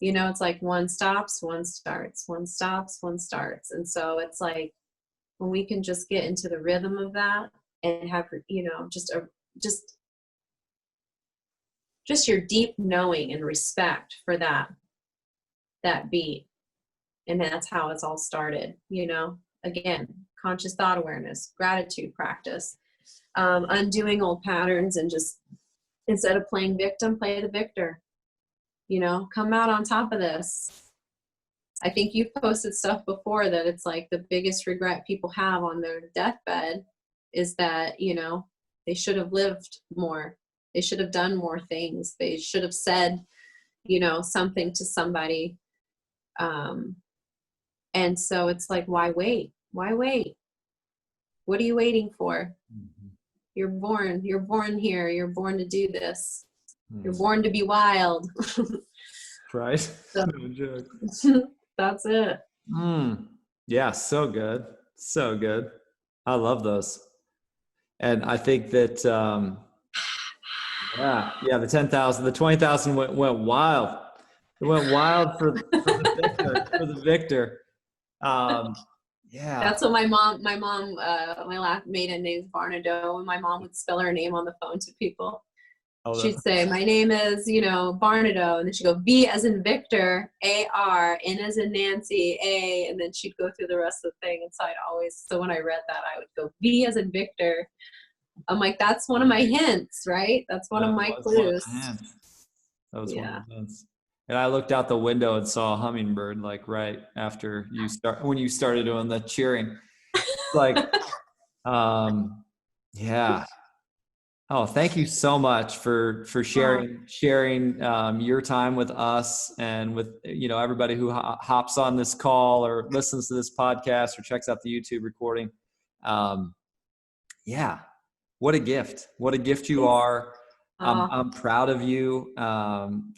You know, it's like one stops, one starts, one stops, one starts. And so it's like when we can just get into the rhythm of that and have, you know, just your deep knowing and respect for that beat. And that's how it's all started, you know. Again, conscious thought awareness, gratitude practice, undoing old patterns, and just instead of playing victim, play the victor. You know, come out on top of this. I think you've posted stuff before that it's like the biggest regret people have on their deathbed is that, you know, they should have lived more. They should have done more things. They should have said, you know, something to somebody. And so it's like, why wait? Why wait? What are you waiting for? Mm-hmm. You're born here. You're born to do this. You're born to be wild. Right. So, no joke. That's it. Yeah. So good. So good. I love those. And I think that, the 10,000, the 20,000 went wild. It went wild for the victor. Yeah. That's what my last maiden name is Varnadoe, and my mom would spell her name on the phone to people. She'd say, my name is, you know, Varnadoe, and then she'd go V as in Victor, A-R, N as in Nancy, A, and then she'd go through the rest of the thing. And so when I read that, I would go V as in Victor. I'm like, that's one of my hints, right? That's one of my clues. That was one of the hints. And I looked out the window and saw a hummingbird, like right after when you started doing the cheering. Like, yeah. Oh, thank you so much for sharing your time with us and with, you know, everybody who hops on this call or listens to this podcast or checks out the YouTube recording. Yeah, what a gift! What a gift you are. I'm proud of you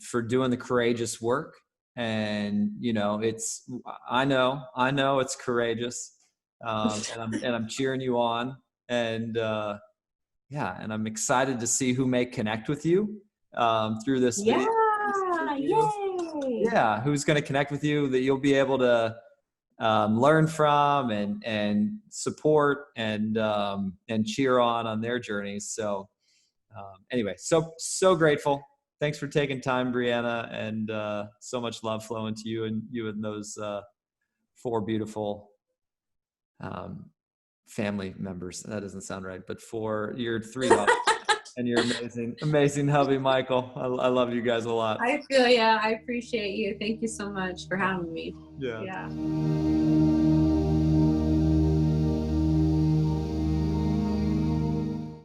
for doing the courageous work, and you know, I know it's courageous, and I'm cheering you on, and. Yeah, and I'm excited to see who may connect with you through this video. Yay! Yeah, who's going to connect with you that you'll be able to learn from and support and cheer on their journeys. So anyway, so grateful. Thanks for taking time, Brianna, and so much love flowing to you and those 4 beautiful family members. That doesn't sound right, but for your 3 daughters and your amazing hubby, Michael. I love you guys a lot. I appreciate you. Thank you so much for having me. Yeah.